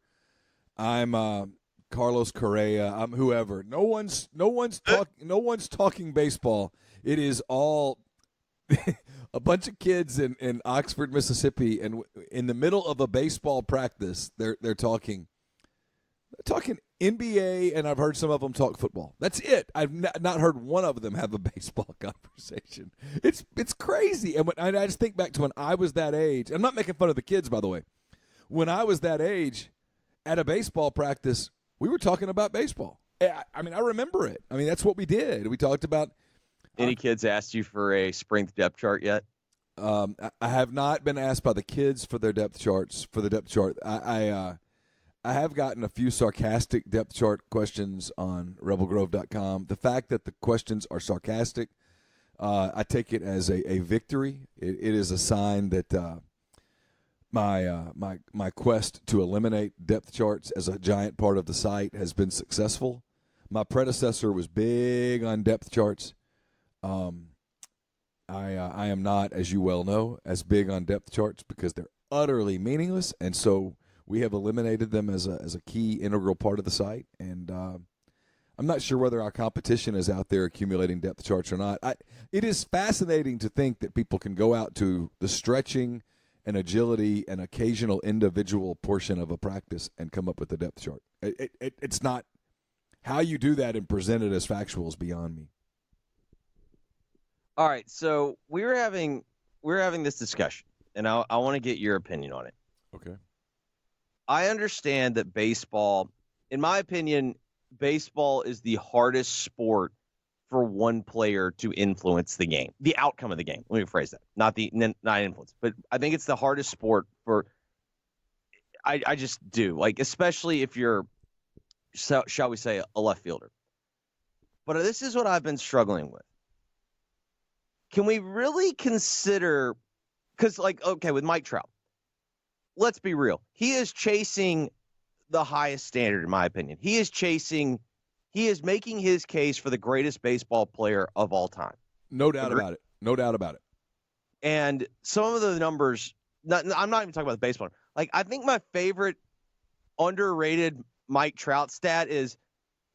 I'm Carlos Correa. I'm whoever. No one's talking baseball. It is all a bunch of kids in Oxford, Mississippi, and in the middle of a baseball practice, they're talking NBA, and I've heard some of them talk football. That's it. I've not heard one of them have a baseball conversation. It's crazy. And I just think back to when I was that age. I'm not making fun of the kids, by the way. When I was that age, at a baseball practice, we were talking about baseball. I mean, I remember it. I mean, that's what we did. We talked about. Any kids asked you for a spring depth chart yet? I have not been asked by the kids for their depth charts. For the depth chart, I have gotten a few sarcastic depth chart questions on rebelgrove.com. The fact that the questions are sarcastic, I take it as a victory. It is a sign that my quest to eliminate depth charts as a giant part of the site has been successful. My predecessor was big on depth charts. I am not, as you well know, as big on depth charts because they're utterly meaningless, and so we have eliminated them as a key integral part of the site. And I'm not sure whether our competition is out there accumulating depth charts or not. It is fascinating to think that people can go out to the stretching and agility and occasional individual portion of a practice and come up with a depth chart. It's not how you do that and present it as factual is beyond me. All right, so we're having this discussion, and I want to get your opinion on it. Okay. I understand that baseball, in my opinion, baseball is the hardest sport for one player to influence the game, the outcome of the game. Let me rephrase that. Not influence, but I think it's the hardest sport for. I just do, like, especially if you're, shall we say, a left fielder. But this is what I've been struggling with. Can we really consider, because, like, okay, with Mike Trout, let's be real. He is chasing the highest standard, in my opinion. He is making his case for the greatest baseball player of all time. No doubt about it. No doubt about it. And some of the numbers, I'm not even talking about the baseball. Like, I think my favorite underrated Mike Trout stat is,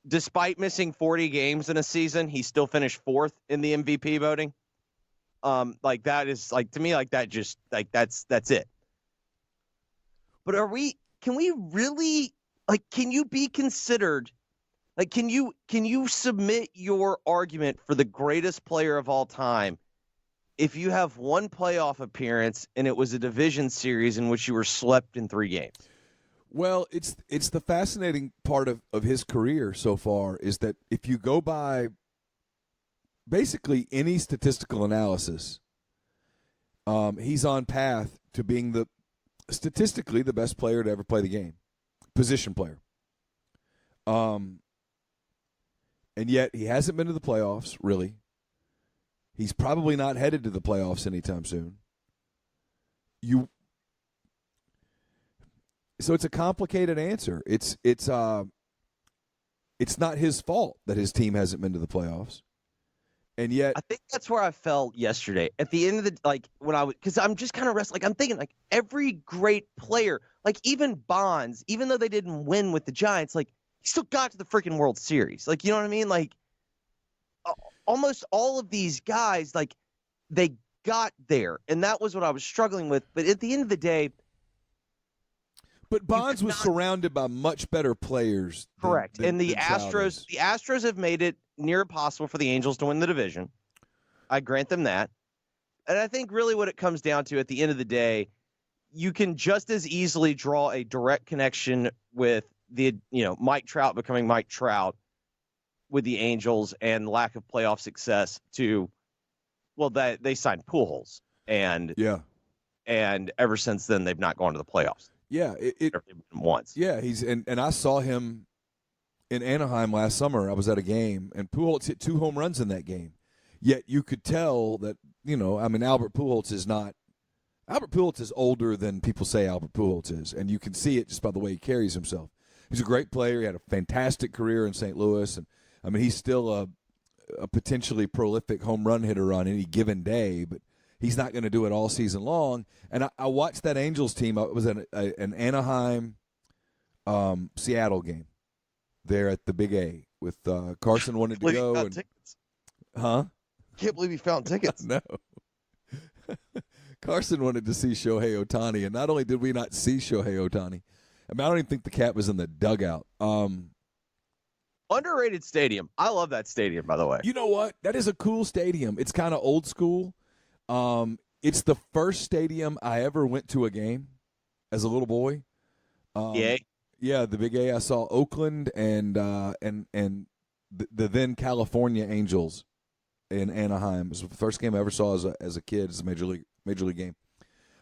despite missing 40 games in a season, he still finished fourth in the MVP voting. Like, that is, like, to me, like, that just, like, that's it. But can we really, like, can you be considered, like, can you submit your argument for the greatest player of all time if you have one playoff appearance and it was a division series in which you were swept in 3 games? Well, it's the fascinating part of his career so far is that if you go by basically any statistical analysis, he's on path to being statistically the best player to ever play the game, position player. And yet he hasn't been to the playoffs, really. He's probably not headed to the playoffs anytime soon. So it's a complicated answer. It's not his fault that his team hasn't been to the playoffs. And yet, I think that's where I felt yesterday. At the end of the, like, when because I'm just kind of like, I'm thinking, like, every great player, like, even Bonds, even though they didn't win with the Giants, like, he still got to the freaking World Series. Like, you know what I mean? Like, almost all of these guys, like, they got there. And that was what I was struggling with. But at the end of the day. But Bonds was surrounded by much better players. Correct. And the Astros have made it near impossible for the Angels to win the division. I grant them that. And I think really what it comes down to at the end of the day, you can just as easily draw a direct connection with Mike Trout becoming Mike Trout with the Angels and lack of playoff success to, well, that they signed Pujols. And ever since then, they've not gone to the playoffs. Yeah, once. Yeah, and I saw him in Anaheim last summer. I was at a game, and Pujols hit 2 home runs in that game. Yet you could tell that, Albert Pujols is older than people say Albert Pujols is, and you can see it just by the way he carries himself. He's a great player. He had a fantastic career in St. Louis, and I mean, he's still a potentially prolific home run hitter on any given day, but he's not going to do it all season long. And I watched that Angels team. It was an Anaheim Seattle game there at the Big A with Carson wanted to go. And, huh? Can't believe he found tickets. No. Carson wanted to see Shohei Ohtani, and not only did we not see Shohei Ohtani, I mean, I don't even think the cat was in the dugout. Underrated stadium. I love that stadium, by the way. You know what? That is a cool stadium. It's kind of old school. It's the first stadium I ever went to a game as a little boy. Yeah, the Big A. I saw Oakland and the then California Angels in Anaheim. It was the first game I ever saw as a kid, as a major league game.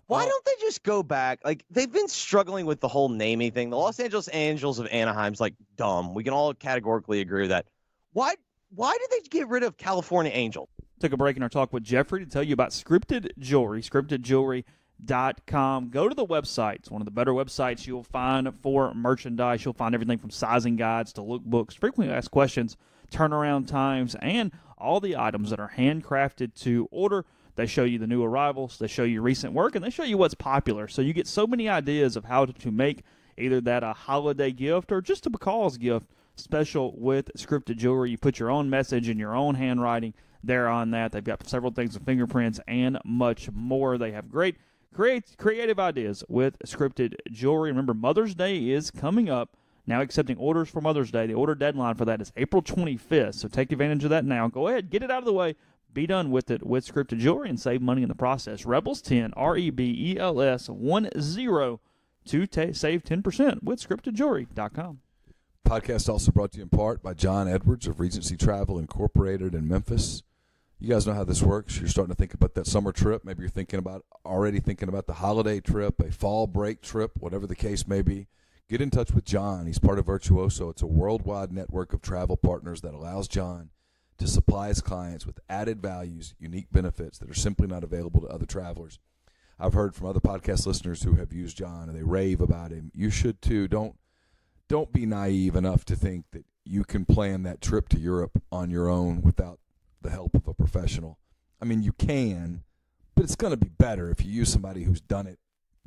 Why don't they just go back? Like, they've been struggling with the whole naming thing. The Los Angeles Angels of Anaheim's like dumb. We can all categorically agree with that. Why did they get rid of California Angel? Took a break in our talk with Jeffrey to tell you about Scripted Jewelry, scriptedjewelry.com. Go to the website. It's one of the better websites you'll find for merchandise. You'll find everything from sizing guides to lookbooks, frequently asked questions, turnaround times, and all the items that are handcrafted to order. They show you the new arrivals, they show you recent work, and they show you what's popular. So you get so many ideas of how to make either that a holiday gift or just a because gift special with Scripted Jewelry. You put your own message in your own handwriting there on that. They've got several things with fingerprints and much more. They have great creative ideas with Scripted Jewelry. Remember, Mother's Day is coming up. Now accepting orders for Mother's Day. The order deadline for that is April 25th, so take advantage of that now. Go ahead, get it out of the way. Be done with it with Scripted Jewelry and save money in the process. Rebels 10, REBELS 10 to save 10% with scriptedjewelry.com. Podcast also brought to you in part by John Edwards of Regency Travel Incorporated in Memphis. You guys know how this works. You're starting to think about that summer trip. Maybe you're already thinking about the holiday trip, a fall break trip, whatever the case may be. Get in touch with John. He's part of Virtuoso. It's a worldwide network of travel partners that allows John to supply his clients with added values, unique benefits that are simply not available to other travelers. I've heard from other podcast listeners who have used John, and they rave about him. You should too. Don't be naive enough to think that you can plan that trip to Europe on your own without the help of a professional. I mean, you can, but it's going to be better if you use somebody who's done it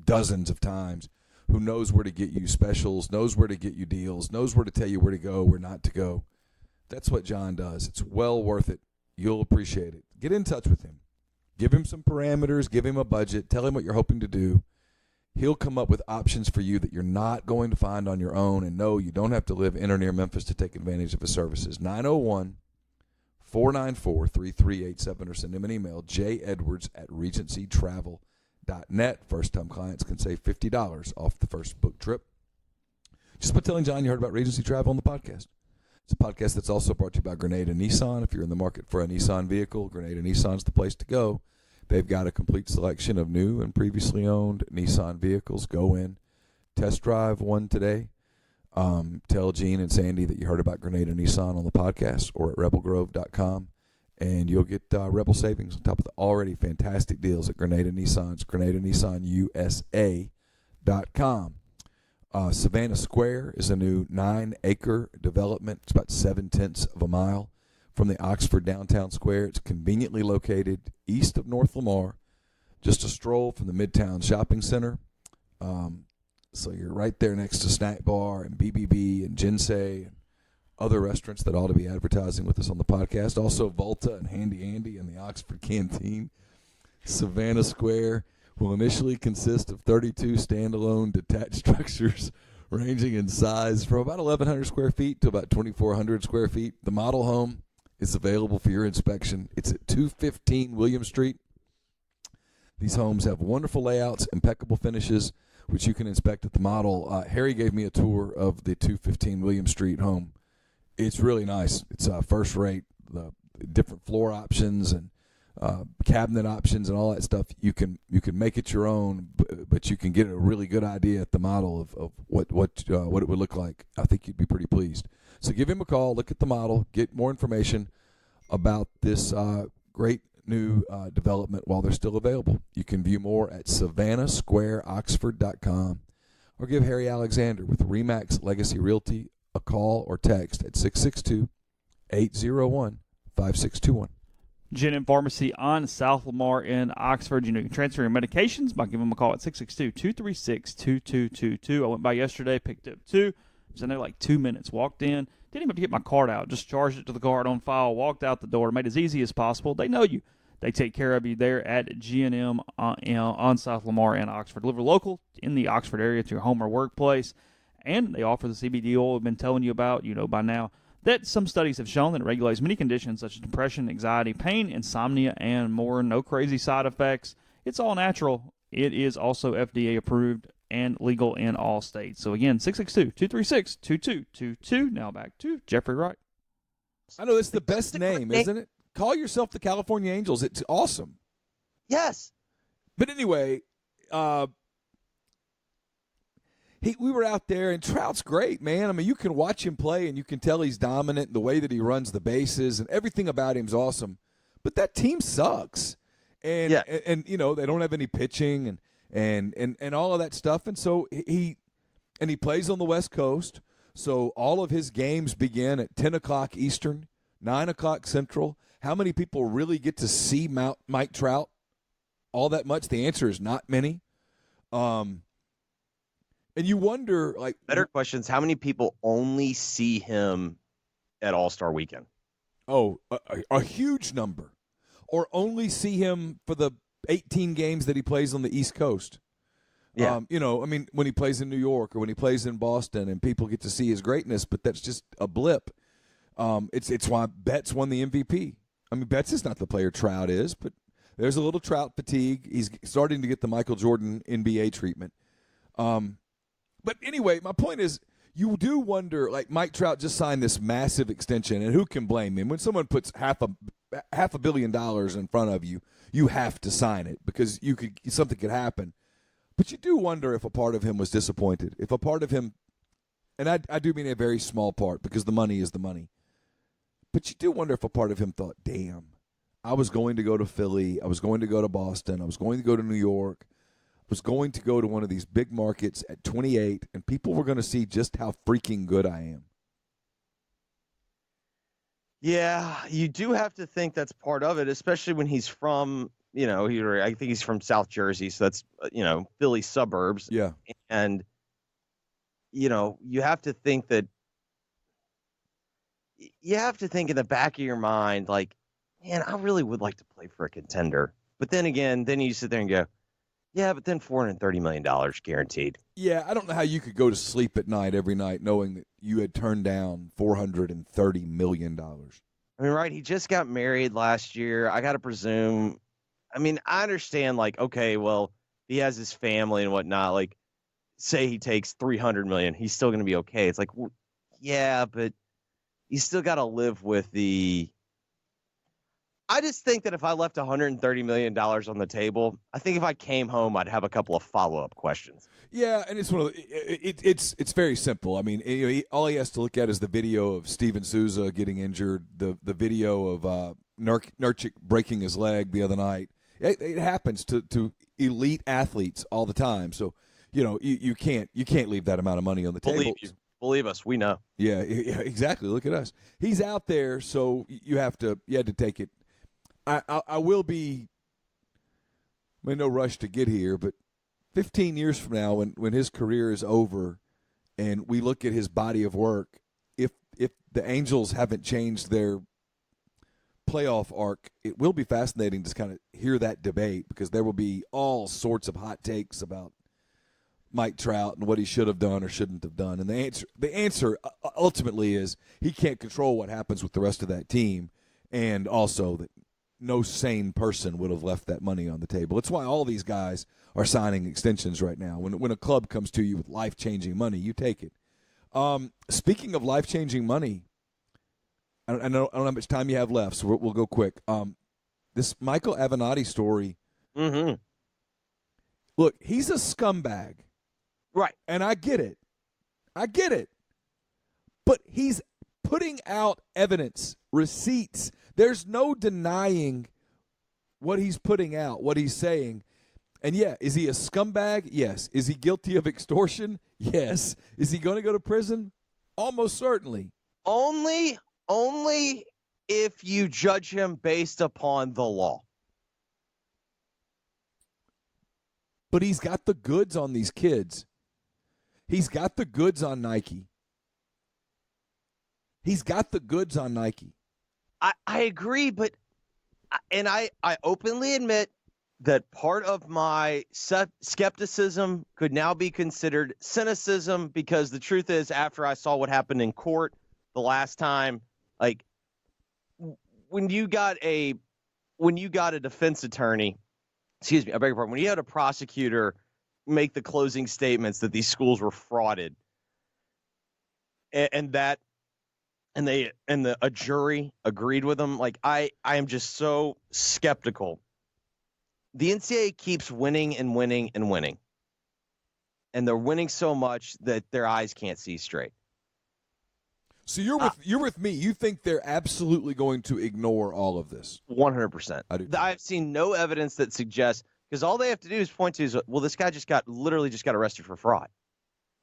dozens of times, who knows where to get you specials, knows where to get you deals, knows where to tell you where to go, where not to go. That's what John does. It's well worth it. You'll appreciate it. Get in touch with him. Give him some parameters. Give him a budget. Tell him what you're hoping to do. He'll come up with options for you that you're not going to find on your own. And no, you don't have to live in or near Memphis to take advantage of his services. 901-494-3387 or send him an email, jedwards@regencytravel.net. First-time clients can save $50 off the first book trip just by telling John you heard about Regency Travel on the podcast. It's a podcast that's also brought to you by Grenada Nissan. If you're in the market for a Nissan vehicle, Grenada Nissan's the place to go. They've got a complete selection of new and previously owned Nissan vehicles. Go in, test drive one today. Tell Gene and Sandy that you heard about Grenada Nissan on the podcast or at rebelgrove.com, and you'll get Rebel savings on top of the already fantastic deals at Grenada Nissan. It's GrenadaNissanUSA.com. Savannah Square is a new 9-acre development. It's about 0.7 of a mile from the Oxford downtown square. It's conveniently located east of North Lamar, just a stroll from the Midtown Shopping Center. So you're right there next to Snack Bar and BBB and Jinsei and other restaurants that ought to be advertising with us on the podcast. Also Volta and Handy Andy and the Oxford Canteen. Savannah Square will initially consist of 32 standalone detached structures ranging in size from about 1,100 square feet to about 2,400 square feet. The model home is available for your inspection. It's at 215 William Street. These homes have wonderful layouts, impeccable finishes, which you can inspect at the model. Harry gave me a tour of the 215 William Street home. It's really nice. It's first rate. The different floor options and cabinet options and all that stuff, you can make it your own, but you can get a really good idea at the model of what it would look like. I think you'd be pretty pleased. So give him a call, look at the model, get more information about this great new development while they're still available. You can view more at savannahsquareoxford.com or give Harry Alexander with Remax Legacy Realty a call or text at 801-5621. Gin and Pharmacy on South Lamar in Oxford. You can transfer your medications by giving them a call at 662-236-2222. I went by yesterday, picked up 2. Was in there like 2 minutes. Walked in, didn't even have to get my card out. Just charged it to the card on file, walked out the door, made it as easy as possible. They know you. They take care of you there at G&M on South Lamar in Oxford. Deliver local in the Oxford area to your home or workplace. And they offer the CBD oil we've been telling you about, by now, that some studies have shown that it regulates many conditions such as depression, anxiety, pain, insomnia, and more. No crazy side effects. It's all natural. It is also FDA approved and legal in all states. So again, 662-236-2222. Now back to Jeffrey Wright. I know it's the best name, isn't it? Call yourself the California Angels. It's awesome. Yes. But anyway, we were out there, and Trout's great, man. I mean, you can watch him play, and you can tell he's dominant. The way that he runs the bases and everything about him's awesome. But that team sucks, and they don't have any pitching and all of that stuff. And so he plays on the West Coast. So all of his games begin at 10 o'clock Eastern, 9 o'clock Central. How many people really get to see Mike Trout all that much? The answer is not many. And you wonder, better questions. How many people only see him at All-Star Weekend? Oh, a huge number. Or only see him for the 18 games that he plays on the East Coast. Yeah. When he plays in New York or when he plays in Boston, and people get to see his greatness, but that's just a blip. It's why Betts won the MVP. I mean, Betts is not the player Trout is, but there's a little Trout fatigue. He's starting to get the Michael Jordan NBA treatment. But anyway, my point is, you do wonder, Mike Trout just signed this massive extension, and who can blame him? When someone puts half a $500 million in front of you, you have to sign it because something could happen. But you do wonder if a part of him was disappointed, if a part of him, and I do mean a very small part because the money is the money. But you do wonder if a part of him thought, damn, I was going to go to Philly, I was going to go to Boston, I was going to go to New York, I was going to go to one of these big markets at 28, and people were going to see just how freaking good I am. Yeah, you do have to think that's part of it, especially when he's from, I think he's from South Jersey, so that's, Philly suburbs. Yeah. And, you have to think that, in the back of your mind, man, I really would like to play for a contender. But then again, you sit there and go, yeah, but then $430 million guaranteed. Yeah, I don't know how you could go to sleep at night every night knowing that you had turned down $430 million. I mean, right, he just got married last year. I got to presume. I mean, I understand, okay, well, he has his family and whatnot. Say he takes $300 million, he's still going to be okay. It's well, yeah, but you still got to live with the. I just think that if I left $130 million on the table, I think if I came home, I'd have a couple of follow-up questions. Yeah, and it's one of it's very simple. I mean, all he has to look at is the video of Steven Souza getting injured, the video of Nurkic breaking his leg the other night. It happens to elite athletes all the time. So, you can't leave that amount of money on the table. Believe us, we know. Yeah, exactly. Look at us. He's out there, so you had to take it. I will be, no rush to get here, but 15 years from now, when his career is over, and we look at his body of work, if the Angels haven't changed their playoff arc, it will be fascinating to kind of hear that debate because there will be all sorts of hot takes about Mike Trout and what he should have done or shouldn't have done. And the answer ultimately is he can't control what happens with the rest of that team, and also that no sane person would have left that money on the table. It's why all these guys are signing extensions right now. When a club comes to you with life-changing money, you take it. Speaking of life-changing money, I don't know how much time you have left, so we'll go quick. This Michael Avenatti story. Mm-hmm. Look, he's a scumbag. Right. And I get it. But he's putting out evidence, receipts. There's no denying what he's putting out, what he's saying. And, yeah, is he a scumbag? Yes. Is he guilty of extortion? Yes. Is he going to go to prison? Almost certainly. Only only if you judge him based upon the law. But he's got the goods on these kids. He's got the goods on Nike. He's got the goods on Nike. I agree, but I openly admit that part of my skepticism could now be considered cynicism, because the truth is, after I saw what happened in court the last time, like when you got a defense attorney, excuse me, I beg your pardon, when you had a prosecutor make the closing statements that these schools were frauded, and a jury agreed with them, like I am just so skeptical. The NCAA keeps winning and winning and winning, and they're winning so much that their eyes can't see straight. So you're with me. You think they're absolutely going to ignore all of this? 100%. I do. I've seen no evidence that suggests, because all they have to do is point to is, well, this guy literally just got arrested for fraud.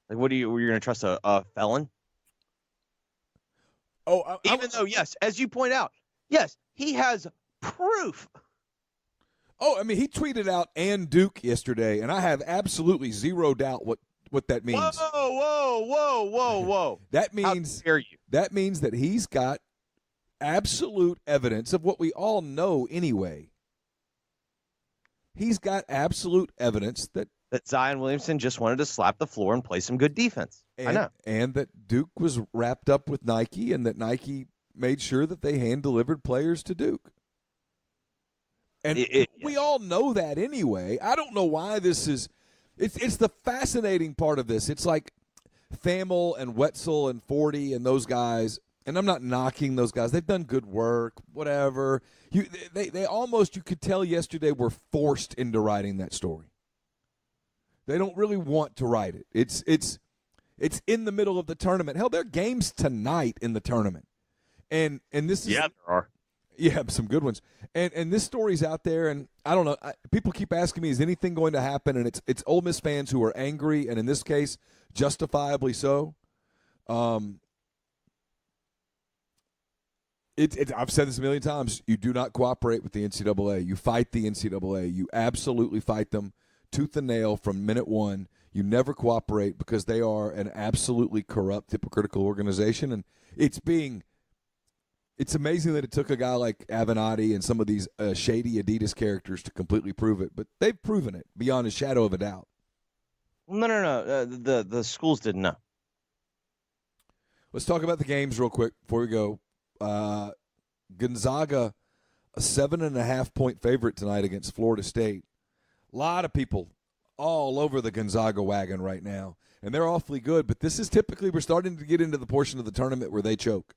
Like, what you're going to trust a felon? Oh, even though, yes, as you point out, yes, he has proof. Oh, I mean, he tweeted out "and Duke" yesterday, and I have absolutely zero doubt what that means. Whoa. That means, how dare you? That means that he's got absolute evidence of what we all know anyway. He's got absolute evidence that Zion Williamson just wanted to slap the floor and play some good defense. I know. And that Duke was wrapped up with Nike, and that Nike made sure that they hand-delivered players to Duke. And we all know that anyway. I don't know why this is – it's the fascinating part of this. It's like Thamel and Wetzel and Forty and those guys, and I'm not knocking those guys. They've done good work, whatever. They almost, you could tell yesterday, were forced into writing that story. They don't really want to write it. It's in the middle of the tournament. Hell, there are games tonight in the tournament. And this is – yeah, there are. Yeah, some good ones. And this story's out there, and I don't know. People keep asking me, is anything going to happen? And it's Ole Miss fans who are angry, and in this case, justifiably so. I've said this a million times. You do not cooperate with the NCAA. You fight the NCAA. You absolutely fight them tooth and nail from minute one. You never cooperate because they are an absolutely corrupt, hypocritical organization, and it's amazing that it took a guy like Avenatti and some of these shady Adidas characters to completely prove it, but they've proven it beyond a shadow of a doubt. No. The schools didn't know. Let's talk about the games real quick before we go. Gonzaga, a 7.5-point favorite tonight against Florida State. A lot of people all over the Gonzaga wagon right now, and they're awfully good, but this is typically, we're starting to get into the portion of the tournament where they choke.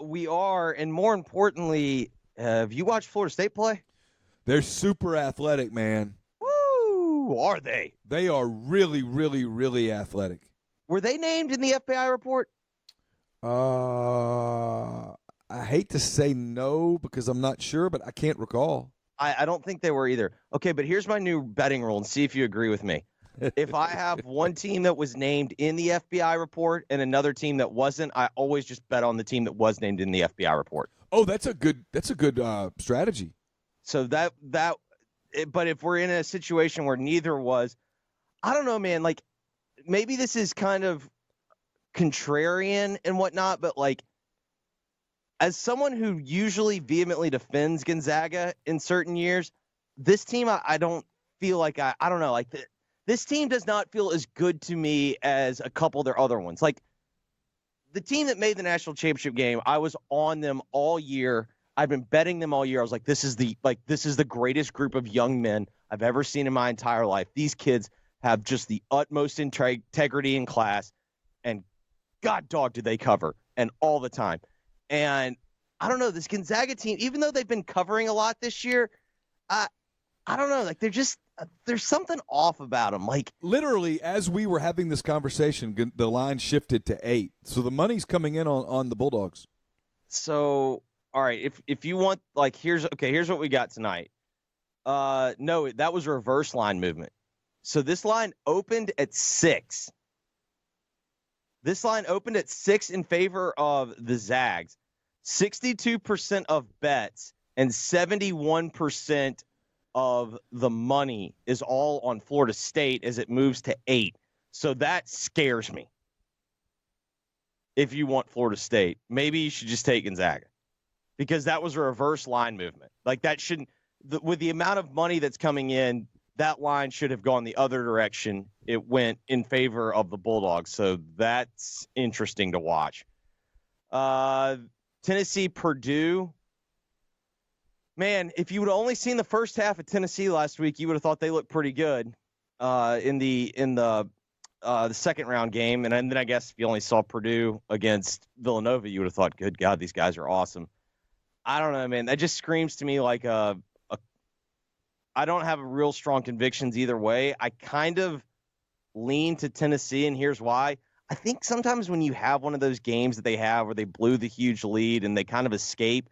We are, and more importantly, have you watched Florida State play? They're super athletic, man. Woo! Are they? They are really, really, really athletic. Were they named in the FBI report? I hate to say no because I'm not sure, but I can't recall. I don't think they were either. Okay, but here's my new betting rule, and see if you agree with me. If I have one team that was named in the FBI report and another team that wasn't, I always just bet on the team that was named in the FBI report. Oh, that's a good strategy. So but if we're in a situation where neither was, I don't know, man, like maybe this is kind of contrarian and whatnot, but like as someone who usually vehemently defends Gonzaga in certain years, this team, I don't feel like I don't know, like this team does not feel as good to me as a couple of their other ones. Like the team that made the national championship game, I was on them all year. I've been betting them all year. I was like, this is the greatest group of young men I've ever seen in my entire life. These kids have just the utmost integrity in class, and God dog did they cover, and all the time. And I don't know, this Gonzaga team, even though they've been covering a lot this year, I don't know, like there's something off about them. Like literally, as we were having this conversation, the line shifted to 8, so the money's coming in on the Bulldogs. So, all right, if you want, like, here's what we got tonight. No, that was reverse line movement. So this line opened at 6. This line opened at 6 in favor of the Zags. 62% of bets and 71% of the money is all on Florida State as it moves to 8. So that scares me. If you want Florida State, maybe you should just take Gonzaga, because that was a reverse line movement. Like, that shouldn't, with the amount of money that's coming in, that line should have gone the other direction. It went in favor of the Bulldogs. So that's interesting to watch. Tennessee, Purdue. Man, if you would have only seen the first half of Tennessee last week, you would have thought they looked pretty good in the second round game. And then I guess if you only saw Purdue against Villanova, you would have thought, good God, these guys are awesome. I don't know, man. That just screams to me like I don't have real strong convictions either way. I kind of lean to Tennessee, and here's why. I think sometimes when you have one of those games that they have where they blew the huge lead and they kind of escape,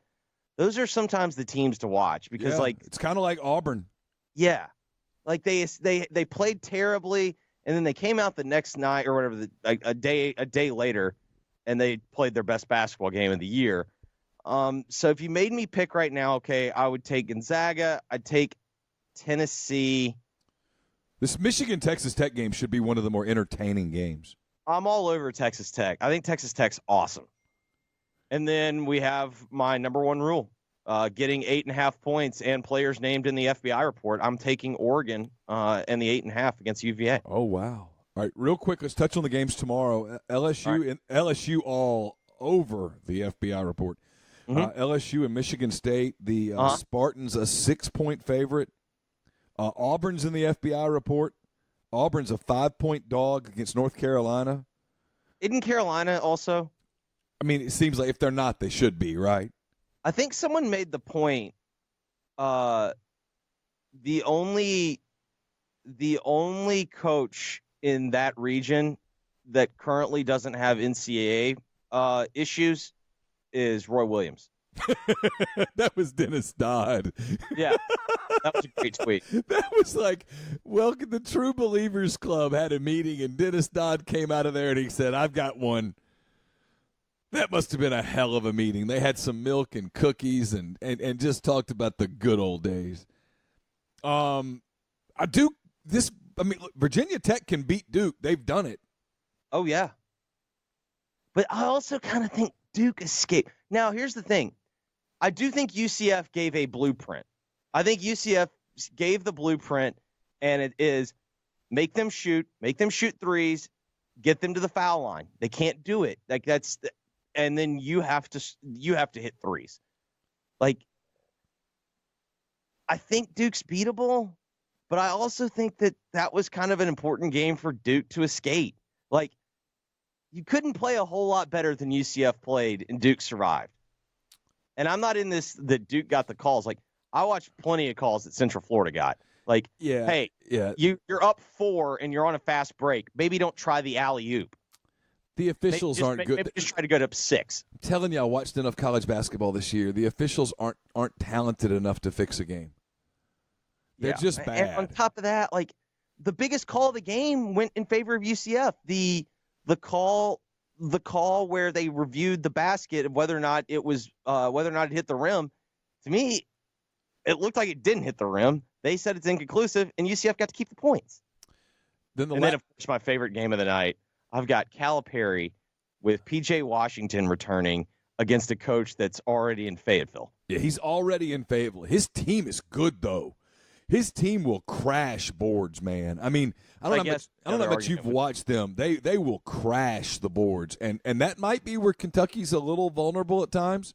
those are sometimes the teams to watch, because it's kind of like Auburn. Yeah. Like they played terribly, and then they came out the next night or whatever, a day later, and they played their best basketball game of the year. So if you made me pick right now, okay, I would take Gonzaga. I'd take Tennessee. This Michigan-Texas Tech game should be one of the more entertaining games. I'm all over Texas Tech. I think Texas Tech's awesome. And then we have my number one rule, getting 8.5 points and players named in the FBI report. I'm taking Oregon and the 8.5 against UVA. Oh, wow. All right, real quick, let's touch on the games tomorrow. LSU all over the FBI report. Mm-hmm. LSU and Michigan State, the Spartans a 6-point favorite. Auburn's in the FBI report. Auburn's a 5-point dog against North Carolina. Isn't Carolina also? I mean, it seems like if they're not, they should be, right? I think someone made the point. The only coach in that region that currently doesn't have NCAA issues is Roy Williams. That was Dennis Dodd. Yeah, that was a great tweet. That was like, welcome, the True Believers Club had a meeting, and Dennis Dodd came out of there and he said, I've got one. That must have been a hell of a meeting. They had some milk and cookies and just talked about the good old days. Virginia Tech can beat Duke. They've done it. Oh, yeah. But I also kind of think Duke escaped. Now, here's the thing. I do think UCF gave a blueprint. I think UCF gave the blueprint, and it is make them shoot threes, get them to the foul line. They can't do it. And then you have to hit threes. Like, I think Duke's beatable, but I also think that was kind of an important game for Duke to escape. Like, you couldn't play a whole lot better than UCF played, and Duke survived. And I'm not in this that Duke got the calls. Like, I watched plenty of calls that Central Florida got. Like, hey, you're up 4 and you're on a fast break. Maybe don't try the alley-oop. The officials aren't good. Maybe just try to go up 6. I'm telling you, I watched enough college basketball this year. The officials aren't talented enough to fix a game. They're just bad. And on top of that, like, the biggest call of the game went in favor of UCF. The call where they reviewed the basket of whether or not it hit the rim. To me, it looked like it didn't hit the rim. They said it's inconclusive, and UCF got to keep the points. Then, of course, my favorite game of the night, I've got Calipari with P.J. Washington returning against a coach that's already in Fayetteville. Yeah, he's already in Fayetteville. His team is good, though. His team will crash boards, man. I mean, I don't know how much you've watched them. They will crash the boards, and that might be where Kentucky's a little vulnerable at times.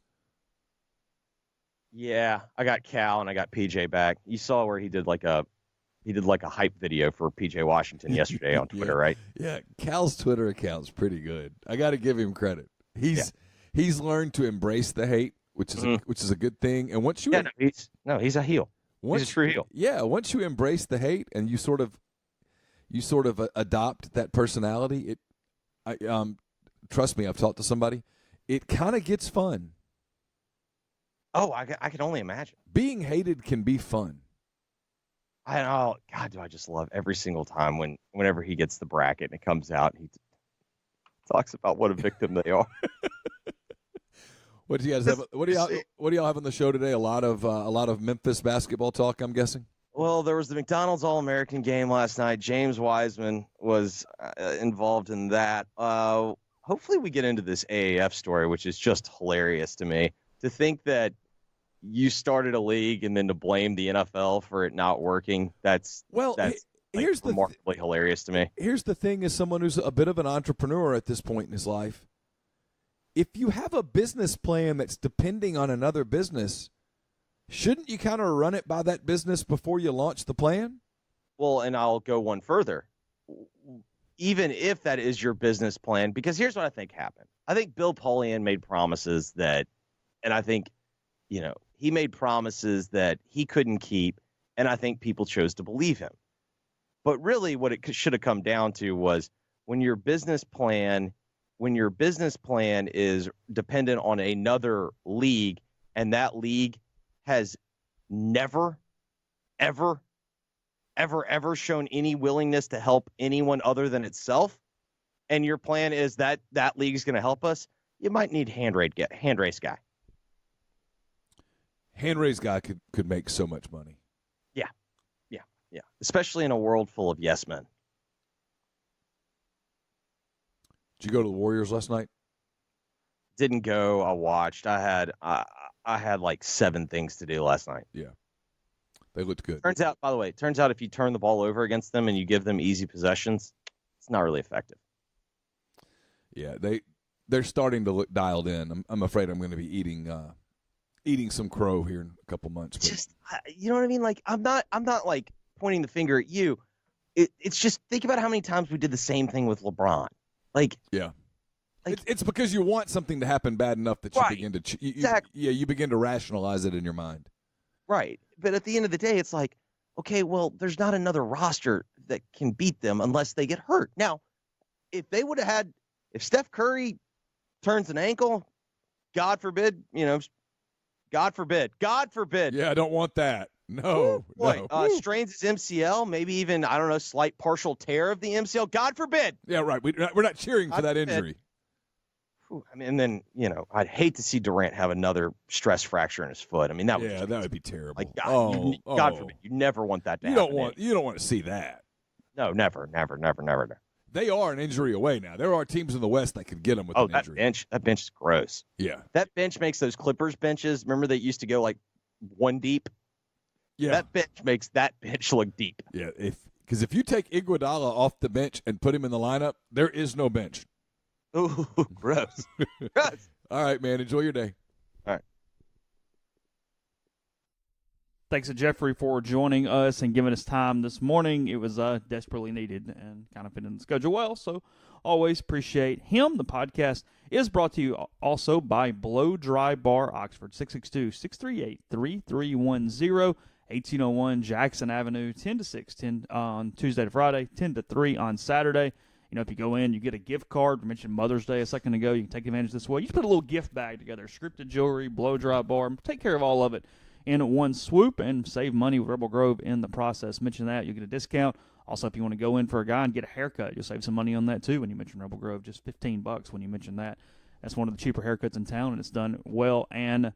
Yeah, I got Cal and I got PJ back. You saw where he did like a hype video for PJ Washington yesterday on Twitter, right? Yeah, Cal's Twitter account's pretty good. I got to give him credit. He's learned to embrace the hate, which is a good thing. And once you he's a heel. He's a true heel. Yeah, once you embrace the hate and you sort of adopt that personality, trust me, I've talked to somebody. It kind of gets fun. Oh, I can only imagine. Being hated can be fun. I know. God, do I just love every single time whenever he gets the bracket and it comes out. It's talks about what a victim they are. What do you guys have? What do y'all have on the show today? A lot of Memphis basketball talk, I'm guessing. Well, there was the McDonald's All-American game last night. James Wiseman was involved in that. Hopefully we get into this AAF story, which is just hilarious to me. To think that you started a league and then to blame the NFL for it not working, that's here's remarkably hilarious to me. Here's the thing, as someone who's a bit of an entrepreneur at this point in his life, if you have a business plan that's depending on another business, shouldn't you kind of run it by that business before you launch the plan? Well, and I'll go one further. Even if that is your business plan, because here's what I think happened. I think Bill Polian made promises that, and I think, he made promises that he couldn't keep, and I think people chose to believe him. But really what it should have come down to was when your business plan is dependent on another league, and that league has never, ever shown any willingness to help anyone other than itself, and your plan is that league is going to help us, you might need hand race guy. Hand raise guy could make so much money. Yeah. Especially in a world full of yes men. Did you go to the Warriors last night? Didn't go. I watched. I had like 7 things to do last night. Yeah. They looked good. Turns out if you turn the ball over against them and you give them easy possessions, it's not really effective. Yeah, they're starting to look dialed in. I'm afraid I'm going to be eating some crow here in a couple months. But. Just, you know what I mean? Like, I'm not like pointing the finger at you. It's just, think about how many times we did the same thing with LeBron. Like, yeah, like, it's because you want something to happen bad enough that you begin to you begin to rationalize it in your mind. Right, but at the end of the day, it's like, okay, well, there's not another roster that can beat them unless they get hurt. Now, if Steph Curry turns an ankle, God forbid. Yeah, I don't want that. No. Strains his MCL, maybe even, I don't know, slight partial tear of the MCL. God forbid. Yeah, right. We're not cheering for that injury. I mean, and then, I'd hate to see Durant have another stress fracture in his foot. I mean, that would be terrible. Like, God forbid. You never want that to happen. You don't want to see that. No, never. They are an injury away now. There are teams in the West that could get them with an injury. That bench is gross. Yeah. That bench makes those Clippers benches. Remember they used to go like 1 deep? Yeah. That bench makes that bench look deep. Yeah, because if you take Iguodala off the bench and put him in the lineup, there is no bench. Ooh, gross. Gross. All right, man. Enjoy your day. All right. Thanks to Jeffrey for joining us and giving us time this morning. It was desperately needed and kind of fit in the schedule well, so always appreciate him. The podcast is brought to you also by Blow Dry Bar Oxford, 662-638-3310, 1801 Jackson Avenue, 10 to 6, 10 on Tuesday to Friday, 10 to 3 on Saturday. If you go in, you get a gift card. We mentioned Mother's Day a second ago. You can take advantage of this way. You just put a little gift bag together, scripted jewelry, blow dry bar, take care of all of it in one swoop and save money with Rebel Grove in the process. Mention that. You'll get a discount. Also, if you want to go in for a guy and get a haircut, you'll save some money on that too when you mention Rebel Grove. Just $15 when you mention that. That's one of the cheaper haircuts in town, and it's done well and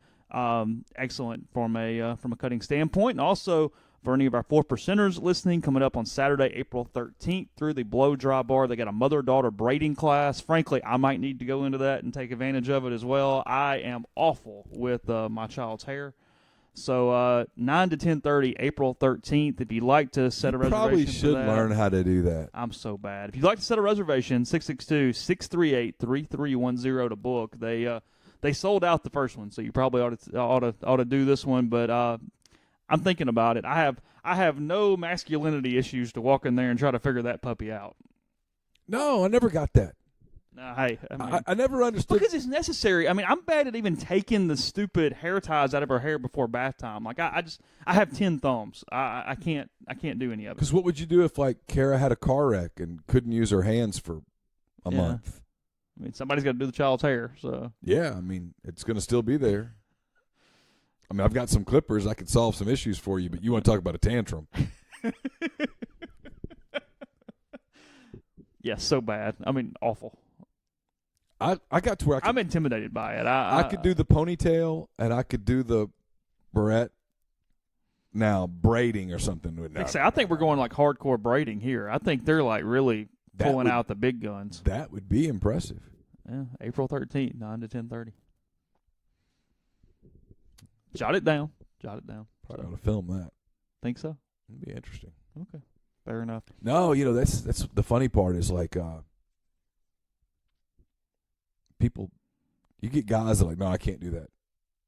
excellent from a cutting standpoint. And also, for any of our 4%ers listening, coming up on Saturday, April 13th, through the Blow Dry Bar, they got a mother-daughter braiding class. Frankly, I might need to go into that and take advantage of it as well. I am awful with my child's hair. So 9 to 10:30, April 13th. If you'd like to set a reservation, probably should learn how to do that. I'm so bad. If you'd like to set a reservation, 662-638-3310 to book. They sold out the first one, so you probably ought to do this one. But I'm thinking about it. I have no masculinity issues to walk in there and try to figure that puppy out. No, I never got that. No, hey, I never understood because it's necessary. I mean, I'm bad at even taking the stupid hair ties out of her hair before bath time. Like I have 10 thumbs. I can't do any of it. Because what would you do if like Kara had a car wreck and couldn't use her hands for a month? I mean, somebody's got to do the child's hair. So yeah, I mean, it's going to still be there. I mean, I've got some clippers. I could solve some issues for you, but you want to talk about a tantrum? Yeah, so bad. I mean, awful. I got to where I'm intimidated by it. I could do the ponytail and I could do the barrette. Now braiding or something would not. I think we're going like hardcore braiding here. I think they're like really pulling out the big guns. That would be impressive. Yeah, April 13th, 9 to 10:30. Jot it down. Probably ought to film that. Think so? It'd be interesting. Okay, fair enough. No, that's the funny part is like people. You get guys that are like, no, I can't do that.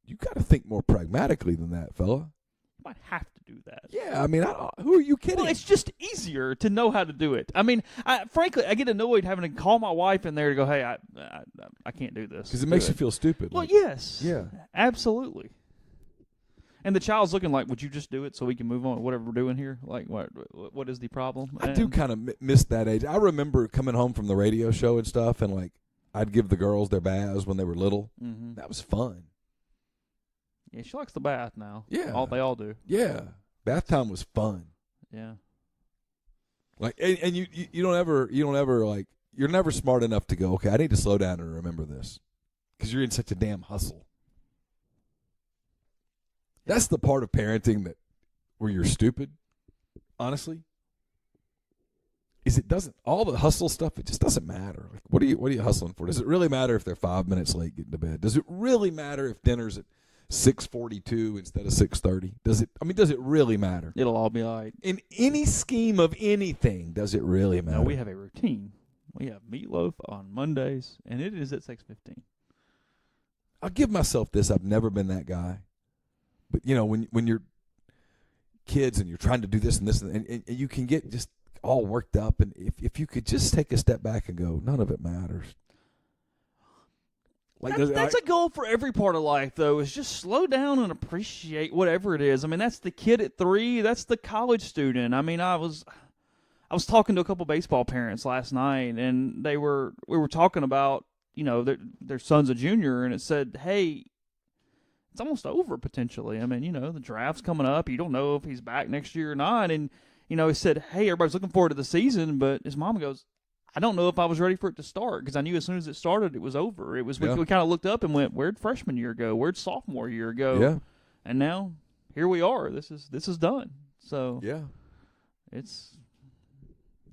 You got to think more pragmatically than that, fella. You might have to do that. Yeah, I mean, who are you kidding? Well, it's just easier to know how to do it. I mean, frankly, I get annoyed having to call my wife in there to go, hey, I can't do this. Because it makes you feel stupid. Well, yes. Yeah. Absolutely. And the child's looking like, would you just do it so we can move on to whatever we're doing here? Like, what is the problem? I do kind of miss that age. I remember coming home from the radio show and stuff, and like I'd give the girls their baths when they were little. Mm-hmm. That was fun. Yeah, she likes the bath now. Yeah. They all do. Yeah. Bath time was fun. Yeah. Like, and you don't ever like, you're never smart enough to go, okay, I need to slow down and remember this. Because you're in such a damn hustle. That's the part of parenting where you're stupid, honestly. Is it doesn't, all the hustle stuff, it just doesn't matter. Like, what are you hustling for? Does it really matter if they're 5 minutes late getting to bed? Does it really matter if dinner's at 6:42 instead of 6:30? Does it really matter? It'll all be all right. In any scheme of anything, does it really matter? No, we have a routine. We have meatloaf on Mondays, and it is at 6:15. I'll give myself this. I've never been that guy. But, when you're kids and you're trying to do this and this, and you can get just all worked up, and if you could just take a step back and go, none of it matters. Like that's a goal for every part of life, though, is just slow down and appreciate whatever it is. I mean, that's the kid at 3. That's the college student. I mean, I was talking to a couple baseball parents last night, and we were talking about, their son's a junior, and it said, hey, it's almost over potentially. I mean, the draft's coming up. You don't know if he's back next year or not. And, he said, hey, everybody's looking forward to the season, but his mom goes, I don't know if I was ready for it to start because I knew as soon as it started, it was over. It was we kind of looked up and went, where'd freshman year go? Where'd sophomore year go? Yeah. And now here we are. This is done. So yeah,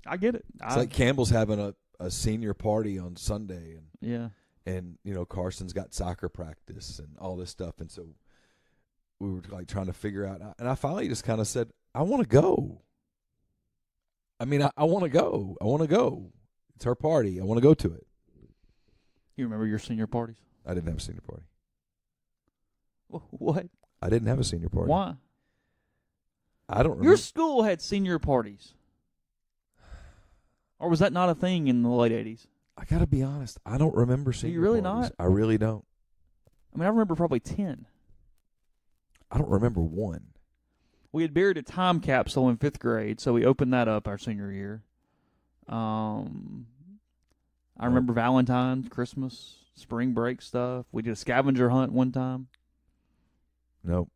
I get it. It's like Campbell's having a senior party on Sunday, and Carson's got soccer practice and all this stuff, and so we were like trying to figure out. And I finally just kind of said, I want to go. I mean, I want to go. I want to go. It's her party. I want to go to it. You remember your senior parties? I didn't have a senior party. What? I didn't have a senior party. Why? I don't remember. Your school had senior parties. Or was that not a thing in the late 80s? I got to be honest. I don't remember senior parties. You really not? I really don't. I mean, I remember probably 10. I don't remember one. We had buried a time capsule in 5th grade, so we opened that up our senior year. I remember Valentine's, Christmas, spring break stuff. We did a scavenger hunt one time. Nope.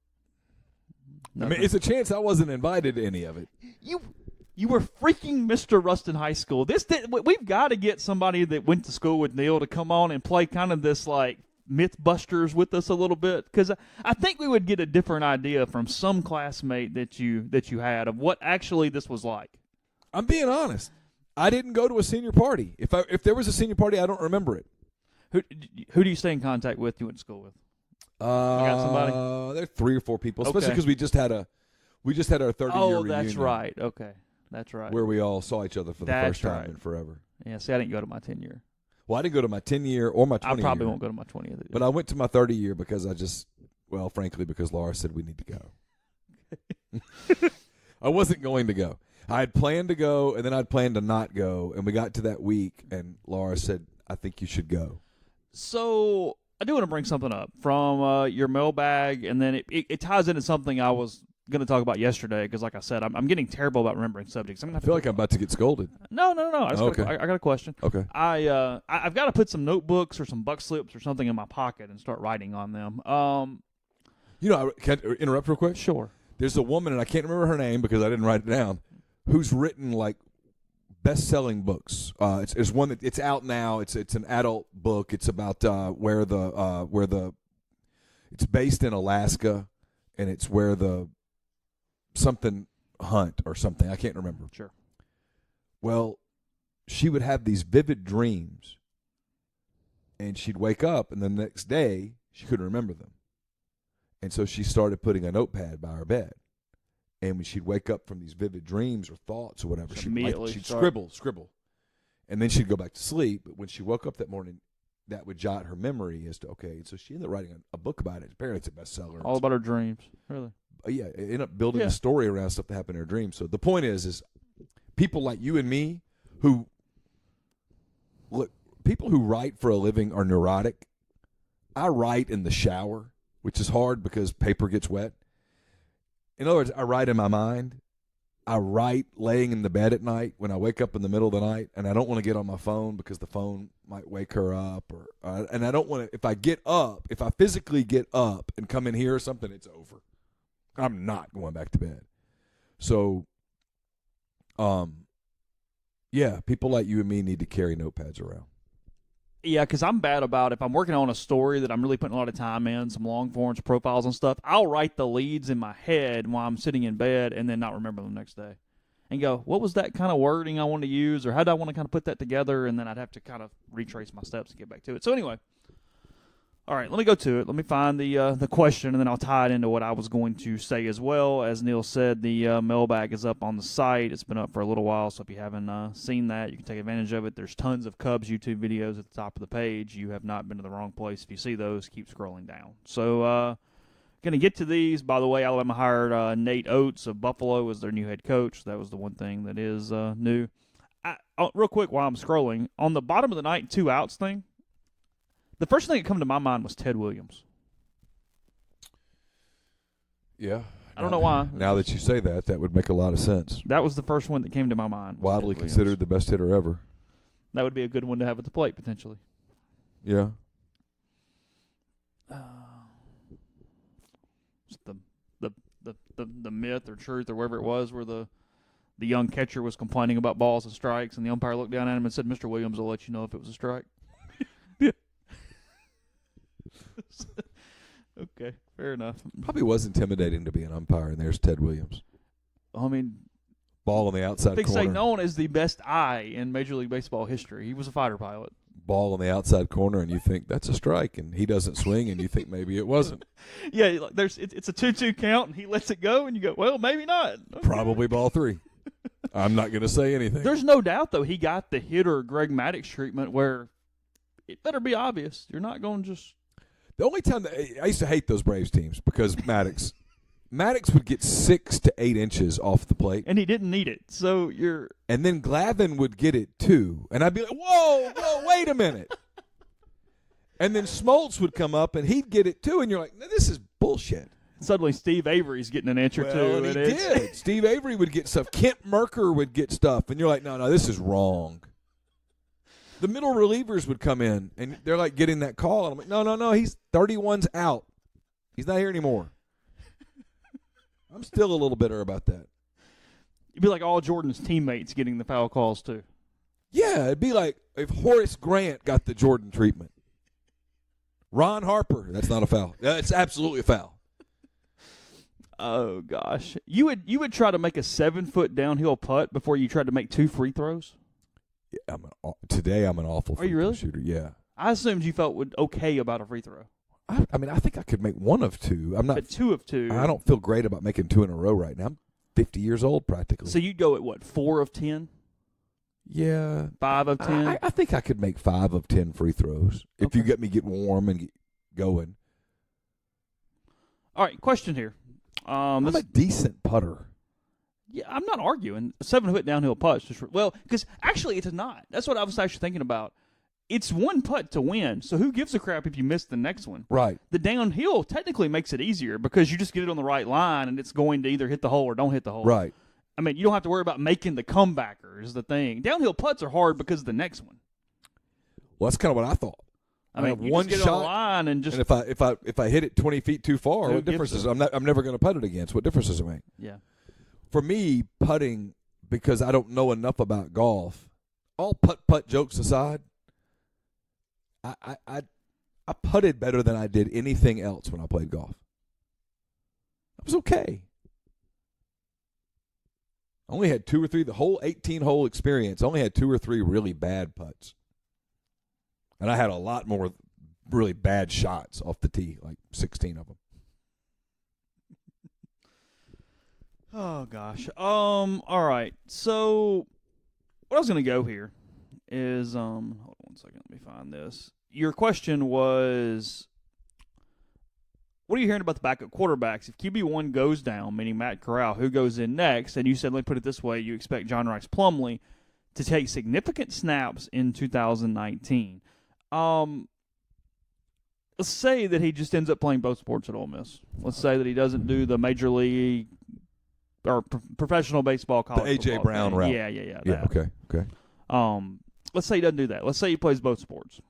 Nothing. I mean, it's a chance I wasn't invited to any of it. You were freaking Mr. Ruston High School. We've got to get somebody that went to school with Neal to come on and play kind of this like Mythbusters with us a little bit, because I think we would get a different idea from some classmate that you had of what actually this was like. I'm being honest. I didn't go to a senior party. If there was a senior party, I don't remember it. Who do you stay in contact with? You went to school with? You got somebody? There are 3 or 4 people, especially Okay. because we just had our 30-year reunion. Oh, that's right. Okay, that's right. Where we all saw each other for the first time in forever. Yeah, see, I didn't go to my 10-year. Well, I didn't go to my 10-year or my 20-year. I probably won't go to my 20th. But I went to my 30-year because frankly, because Laura said we need to go. I wasn't going to go. I had planned to go, and then I'd planned to not go, and we got to that week, and Laura said, I think you should go. So I do want to bring something up from your mailbag, and then it ties into something I was going to talk about yesterday, because like I said, I'm getting terrible about remembering subjects. I feel like I'm about to get scolded. No. I got a question. Okay. I've got to put some notebooks or some buck slips or something in my pocket and start writing on them. Can I interrupt real quick? Sure. There's a woman, and I can't remember her name because I didn't write it down, who's written like best-selling books. It's one that it's out now. It's an adult book. It's about where the it's based in Alaska, and it's where the something hunt or something. I can't remember. Sure. Well, she would have these vivid dreams, and she'd wake up, and the next day she couldn't remember them. And so she started putting a notepad by her bed. And when she'd wake up from these vivid dreams or thoughts or whatever, she'd scribble. And then she'd go back to sleep. But when she woke up that morning, that would jot her memory as to, okay. And so she ended up writing a book about it. Apparently it's a bestseller. All about her dreams. Really? Yeah. Ended up building a story around stuff that happened in her dreams. So the point is people like you and me people who write for a living are neurotic. I write in the shower, which is hard because paper gets wet. In other words, I write in my mind. I write laying in the bed at night when I wake up in the middle of the night, and I don't want to get on my phone because the phone might wake her up. And I don't want to, if I physically get up and come in here or something, it's over. I'm not going back to bed. So, people like you and me need to carry notepads around. Yeah, because I'm bad about if I'm working on a story that I'm really putting a lot of time in, some long forms, profiles and stuff, I'll write the leads in my head while I'm sitting in bed and then not remember them the next day. And go, what was that kind of wording I wanted to use, or how do I want to kind of put that together? And then I'd have to kind of retrace my steps and get back to it. So anyway, all right, let me go to it. Let me find the question, and then I'll tie it into what I was going to say as well. As Neil said, the mailbag is up on the site. It's been up for a little while, so if you haven't seen that, you can take advantage of it. There's tons of Cubs YouTube videos at the top of the page. You have not been to the wrong place. If you see those, keep scrolling down. So going to get to these. By the way, Alabama hired Nate Oates of Buffalo as their new head coach. That was the one thing that is new. Real quick while I'm scrolling, on the bottom of the night, 2 outs thing, the first thing that came to my mind was Ted Williams. Yeah. I don't know why. Now that you say that, that would make a lot of sense. That was the first one that came to my mind. Widely considered the best hitter ever. That would be a good one to have at the plate, potentially. Yeah. The myth or truth or whatever it was where the young catcher was complaining about balls and strikes, and the umpire looked down at him and said, Mr. Williams will let you know if it was a strike. Okay, fair enough. Probably was intimidating to be an umpire, and there's Ted Williams. I mean, ball on the outside corner. Say known as the best eye in Major League Baseball history. He was a fighter pilot. Ball on the outside corner, and you think that's a strike, and he doesn't swing, and you think maybe it wasn't. Yeah, it's a 2-2 count, and he lets it go, and you go, well, maybe not. Okay. Probably ball 3. I'm not going to say anything. There's no doubt, though, he got the hitter Greg Maddux treatment where it better be obvious. You're not going to just. The only time I used to hate those Braves teams because Maddox would get 6 to 8 inches off the plate, and he didn't need it. So and then Glavine would get it too, and I'd be like, "Whoa, wait a minute!" And then Smoltz would come up, and he'd get it too, and you're like, "This is bullshit." Suddenly, Steve Avery's getting an inch or two. And he did. Steve Avery would get stuff. Kent Merker would get stuff, and you're like, "No, this is wrong." The middle relievers would come in, and they're like getting that call. And I'm like, no, he's 31's out. He's not here anymore. I'm still a little bitter about that. It'd be like all Jordan's teammates getting the foul calls, too. Yeah, it'd be like if Horace Grant got the Jordan treatment. Ron Harper, that's not a foul. It's absolutely a foul. Oh, gosh. You would try to make a 7-foot downhill putt before you tried to make 2 free throws? Yeah, today I'm an awful free throw shooter. Yeah, I assumed you felt okay about a free throw. I mean, I think I could make 1 of 2. I'm not. But 2 of 2. I don't feel great about making 2 in a row right now. I'm 50 years old practically. So you'd go at what, 4 of 10? Yeah, 5 of 10. I think I could make 5 of 10 free throws if you get me get warm and get going. All right, question here. I'm a decent putter. Yeah, I'm not arguing. A 7-foot downhill putt. Because actually it's not. That's what I was actually thinking about. It's 1 putt to win, so who gives a crap if you miss the next one? Right. The downhill technically makes it easier because you just get it on the right line, and it's going to either hit the hole or don't hit the hole. Right. I mean, you don't have to worry about making the comebacker is the thing. Downhill putts are hard because of the next one. Well, that's kind of what I thought. I mean, you one just get shot on the line and just. And if I hit it 20 feet too far, what difference is it? I'm never going to putt it again. So what difference does it make? Yeah. For me, putting because I don't know enough about golf, all putt jokes aside, I putted better than I did anything else when I played golf. I was okay. I only had 2 or 3, the whole 18-hole experience, I only had 2 or 3 really bad putts. And I had a lot more really bad shots off the tee, like 16 of them. Oh, gosh. All right. So what I was going to go here is, hold on one second. Let me find this. Your question was, what are you hearing about the backup quarterbacks? If QB1 goes down, meaning Matt Corral, who goes in next? And you said, let me put it this way, you expect John Rice Plumlee to take significant snaps in 2019. Let's say that he just ends up playing both sports at Ole Miss. Let's say that he doesn't do the major league or professional baseball, college the A.J. Brown route. Yeah, Yeah, okay. Let's say he doesn't do that. Let's say he plays both sports.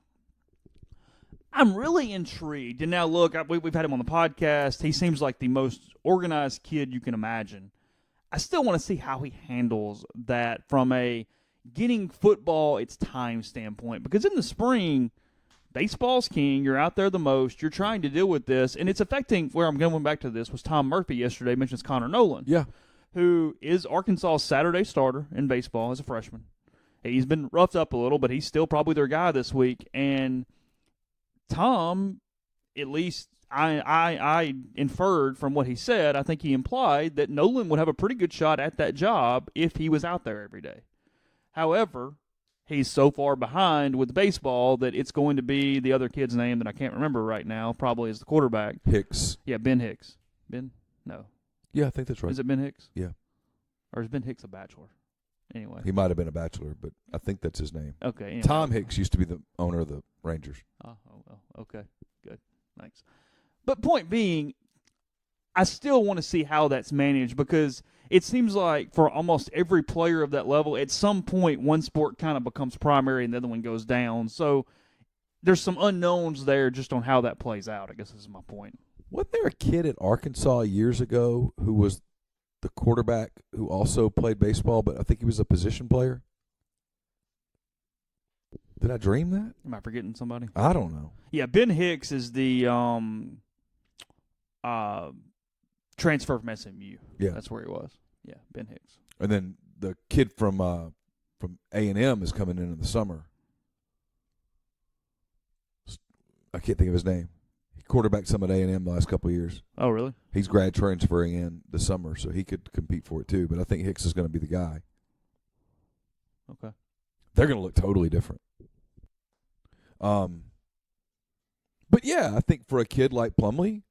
I'm really intrigued. And now, look, we've had him on the podcast. He seems like the most organized kid you can imagine. I still want to see how he handles that from a getting football its time standpoint. Because in the spring, baseball's king. You're out there the most. You're trying to deal with this. And it's affecting, where I'm going back to this, was Tom Murphy yesterday mentions Connor Nolan. Yeah. Who is Arkansas' Saturday starter in baseball as a freshman. He's been roughed up a little, but he's still probably their guy this week. And Tom, at least I inferred from what he said, I think he implied that Nolan would have a pretty good shot at that job if he was out there every day. However, he's so far behind with baseball that it's going to be the other kid's name that I can't remember right now, probably as the quarterback. Hicks. Yeah, Ben Hicks. Ben? No. Yeah, I think that's right. Is it Ben Hicks? Yeah. Or is Ben Hicks a bachelor? Anyway. He might have been a bachelor, but I think that's his name. Okay. Anyway. Tom Hicks used to be the owner of the Rangers. Oh, well, okay. Good. Thanks. But point being, I still want to see how that's managed because it seems like for almost every player of that level, at some point one sport kind of becomes primary and the other one goes down. So there's some unknowns there just on how that plays out, I guess is my point. Wasn't there a kid at Arkansas years ago who was the quarterback who also played baseball, but I think he was a position player? Did I dream that? Am I forgetting somebody? I don't know. Yeah, Ben Hicks is the transfer from SMU. Yeah. That's where he was. Yeah, Ben Hicks. And then the kid from A&M is coming in the summer. I can't think of his name. He quarterbacked some at A&M the last couple of years. Oh, really? He's grad transferring in the summer, so he could compete for it too. But I think Hicks is going to be the guy. Okay. They're going to look totally different. But yeah, I think for a kid like Plumlee,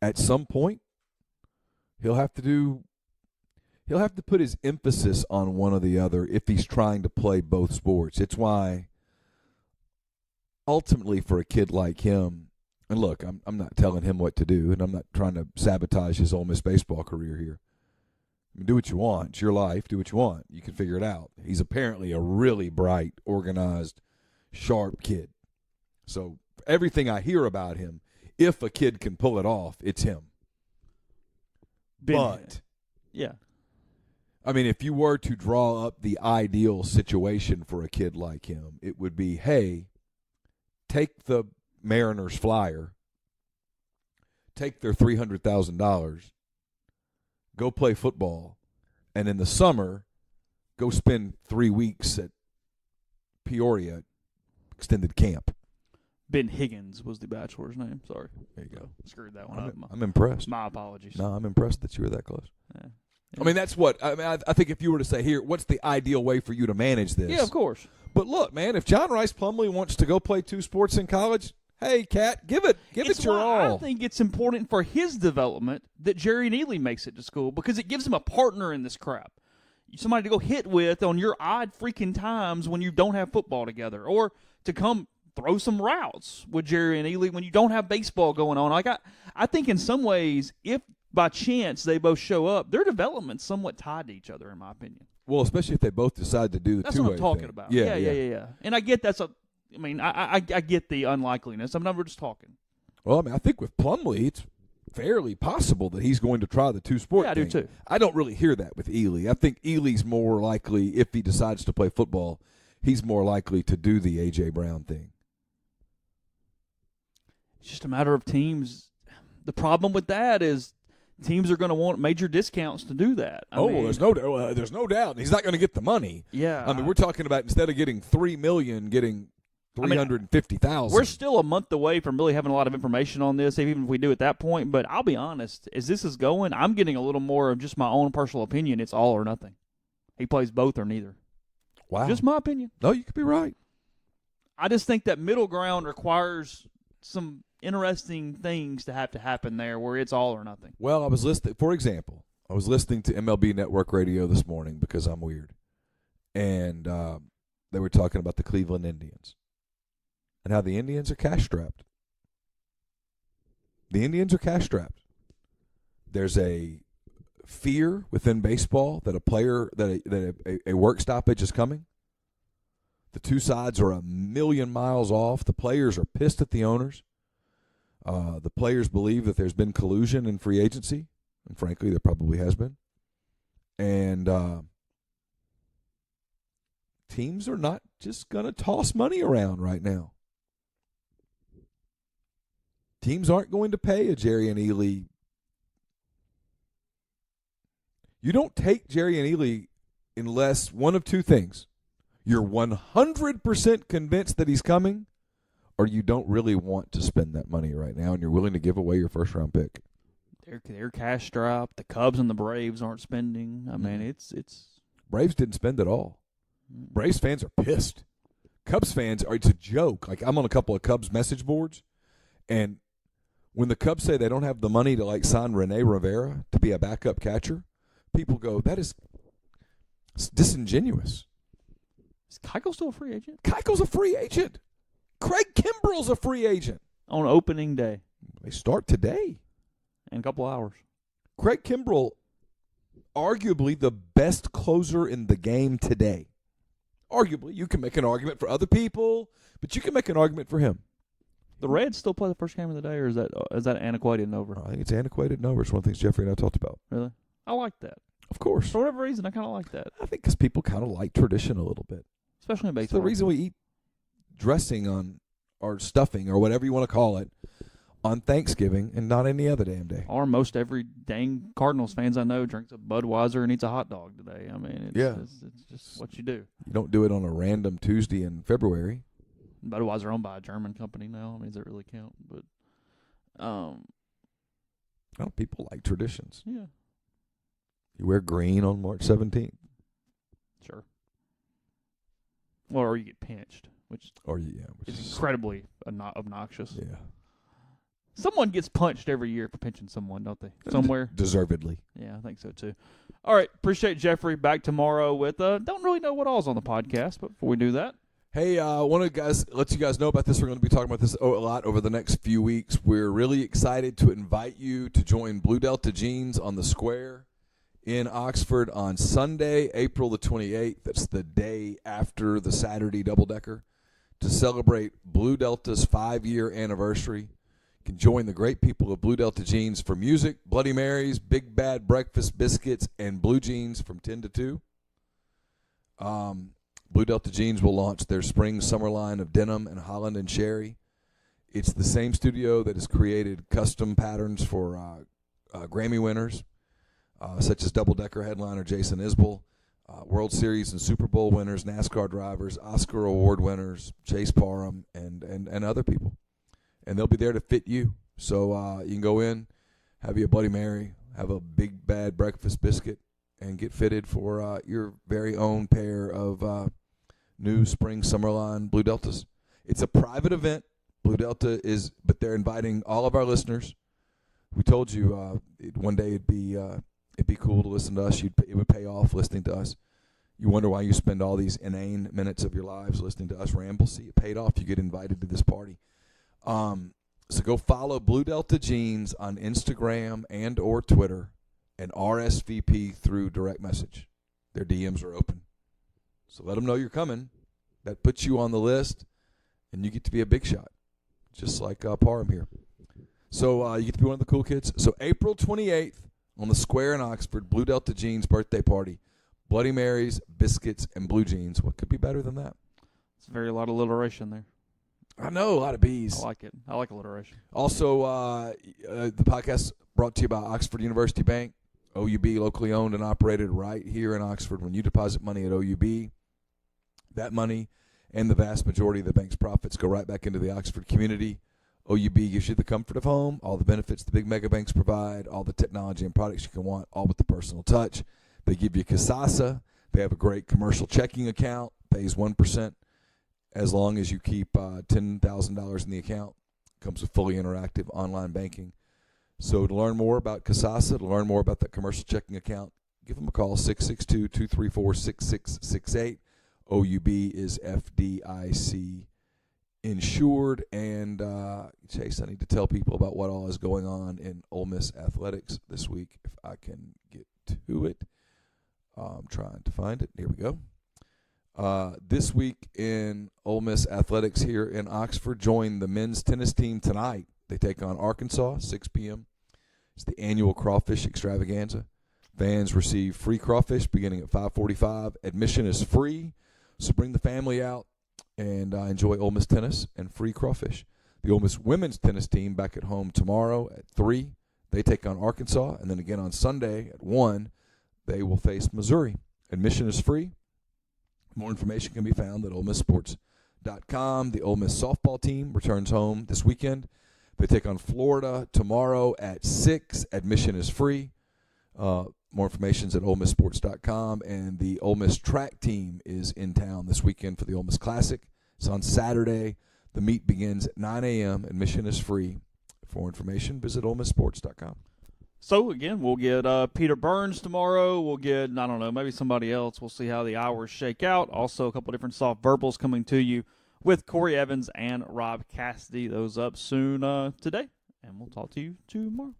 at some point, he'll have to put his emphasis on one or the other if he's trying to play both sports. It's why ultimately for a kid like him, and look, I'm not telling him what to do, and I'm not trying to sabotage his Ole Miss baseball career here. I mean, do what you want. It's your life. Do what you want. You can figure it out. He's apparently a really bright, organized, sharp kid. So everything I hear about him, if a kid can pull it off, it's him. But yeah, I mean, if you were to draw up the ideal situation for a kid like him, it would be, hey, take the Mariners flyer, take their $300,000, go play football, and in the summer, go spend 3 weeks at Peoria extended camp. Ben Higgins was the bachelor's name. Sorry. There you go. Screwed that one up. I'm impressed. My apologies. No, I'm impressed that you were that close. Yeah. I mean, that's what I think if you were to say, here, what's the ideal way for you to manage this? Yeah, of course. But look, man, if John Rice Plumlee wants to go play 2 sports in college, hey, Kat, give it your all. I think it's important for his development that Jerry Neely makes it to school because it gives him a partner in this crap. Somebody to go hit with on your odd freaking times when you don't have football together, or to come throw some routes with Jerry and Neely when you don't have baseball going on. Like I think in some ways, if by chance they both show up, their development's somewhat tied to each other, in my opinion. Well, especially if they both decide to do the That's two-way what I'm talking thing. about. Yeah. Yeah. And I get I get the unlikeliness. I'm just talking. Well, I mean, I think with Plumlee, fairly possible that he's going to try the two-sport Yeah, I thing. do too. I don't really hear that with Ely. I think Ely's more likely, if he decides to play football, he's more likely to do the A.J. Brown thing. It's just a matter of teams. The problem with that is teams are going to want major discounts to do that. I mean, there's no doubt. He's not going to get the money. Yeah. I mean, we're talking about instead of getting $3 million, getting $350,000. We're still a month away from really having a lot of information on this, even if we do at that point. But I'll be honest, as this is going, I'm getting a little more of just my own personal opinion. It's all or nothing. He plays both or neither. Wow. Just my opinion. No, you could be right. I just think that middle ground requires some interesting things to happen there where it's all or nothing. Well, I was listening to MLB Network Radio this morning because I'm weird. And they were talking about the Cleveland Indians and how the Indians are cash-strapped. The Indians are cash-strapped. There's a fear within baseball that a work stoppage is coming. The two sides are a million miles off. The players are pissed at the owners. The players believe that there's been collusion in free agency, and frankly, there probably has been. And teams are not just going to toss money around right now. Teams aren't going to pay a Jerry and Ely. You don't take Jerry and Ely unless one of two things. You're 100% convinced that he's coming, or you don't really want to spend that money right now, and you're willing to give away your first-round pick. They're cash strapped. The Cubs and the Braves aren't spending. I mean, it's Braves didn't spend at all. Braves fans are pissed. Cubs fans it's a joke. Like, I'm on a couple of Cubs message boards, and when the Cubs say they don't have the money to sign Rene Rivera to be a backup catcher, people go, that is disingenuous. Is Keuchel still a free agent? Keuchel's a free agent. Craig Kimbrell's a free agent. On opening day. They start today. In a couple hours. Craig Kimbrell, arguably the best closer in the game today. Arguably. You can make an argument for other people, but you can make an argument for him. The Reds still play the first game of the day, or is that antiquated and over? I think it's antiquated and over. It's one of the things Jeffrey and I talked about. Really? I like that. Of course. For whatever reason, I kind of like that. I think because people kind of like tradition a little bit. Especially in It's baseball. the reason we eat dressing on, or stuffing, or whatever you want to call it, on Thanksgiving and not any other damn day. Or most every dang Cardinals fans I know drinks a Budweiser and eats a hot dog today. I mean, it's just what you do. You don't do it on a random Tuesday in February. Budweiser owned by a German company now. I mean, does it really count? But, people like traditions. yeah, You wear green on March 17th. sure. Or you get pinched, which Which is incredibly obnoxious. Yeah. Someone gets punched every year for pinching someone, don't they? Somewhere. Deservedly. Yeah, I think so too. All right, appreciate Jeffrey. Back tomorrow with don't really know what all's on the podcast, but before we do that, Hey, want to let you guys know about this. We're going to be talking about this a lot over the next few weeks. We're really excited to invite you to join Blue Delta Jeans on the Square in Oxford on Sunday, April the 28th. That's the day after the Saturday double-decker, to celebrate Blue Delta's 5-year anniversary. You can join the great people of Blue Delta Jeans for music, Bloody Marys, Big Bad Breakfast Biscuits, and Blue Jeans from 10 to 2. Blue Delta Jeans will launch their spring-summer line of denim and Holland and Sherry. It's the same studio that has created custom patterns for Grammy winners, such as double-decker headliner Jason Isbell, World Series and Super Bowl winners, NASCAR drivers, Oscar Award winners, Chase Parham, and other people. And they'll be there to fit you. So you can go in, have you a Bloody Mary, have a Big Bad Breakfast Biscuit, and get fitted for your very own pair of new spring-summer line Blue Deltas. It's a private event. Blue Delta but they're inviting all of our listeners. We told you one day it'd be cool to listen to us. It would pay off listening to us. You wonder why you spend all these inane minutes of your lives listening to us ramble. See, it paid off. You get invited to this party. So go follow Blue Delta Jeans on Instagram and or Twitter and RSVP through direct message. Their DMs are open. So let them know you're coming. That puts you on the list, and you get to be a big shot, just like Parham here. So you get to be one of the cool kids. So April 28th on the Square in Oxford, Blue Delta Jeans birthday party. Bloody Marys, biscuits, and blue jeans. What could be better than that? It's a lot of alliteration there. I know, a lot of B's. I like it. I like alliteration. Also, the podcast brought to you by Oxford University Bank, OUB, locally owned and operated right here in Oxford. When you deposit money at OUB, that money and the vast majority of the bank's profits go right back into the Oxford community. OUB gives you the comfort of home, all the benefits the big mega banks provide, all the technology and products you can want, all with the personal touch. They give you Kasasa. They have a great commercial checking account, pays 1% as long as you keep $10,000 in the account. Comes with fully interactive online banking. So to learn more about Kasasa, to learn more about that commercial checking account, give them a call, 662-234-6668. OUB is FDIC insured. And, Chase, I need to tell people about what all is going on in Ole Miss athletics this week, if I can get to it. I'm trying to find it. Here we go. This week in Ole Miss athletics here in Oxford, join the men's tennis team tonight. They take on Arkansas, 6 p.m. It's the annual crawfish extravaganza. Fans receive free crawfish beginning at 5:45. Admission is free, so bring the family out and enjoy Ole Miss tennis and free crawfish. The Ole Miss women's tennis team back at home tomorrow at 3. They take on Arkansas, and then again on Sunday at 1. They will face Missouri. Admission is free. More information can be found at OleMissSports.com. The Ole Miss softball team returns home this weekend. They take on Florida tomorrow at 6. Admission is free. More information is at OleMissSports.com. And the Ole Miss track team is in town this weekend for the Ole Miss Classic. It's on Saturday. The meet begins at 9 a.m. Admission is free. For more information, visit OleMissSports.com. So, again, we'll get Peter Burns tomorrow. We'll get, I don't know, maybe somebody else. We'll see how the hours shake out. Also, a couple different soft verbals coming to you with Corey Evans and Rob Cassidy. Those up soon today. And we'll talk to you tomorrow.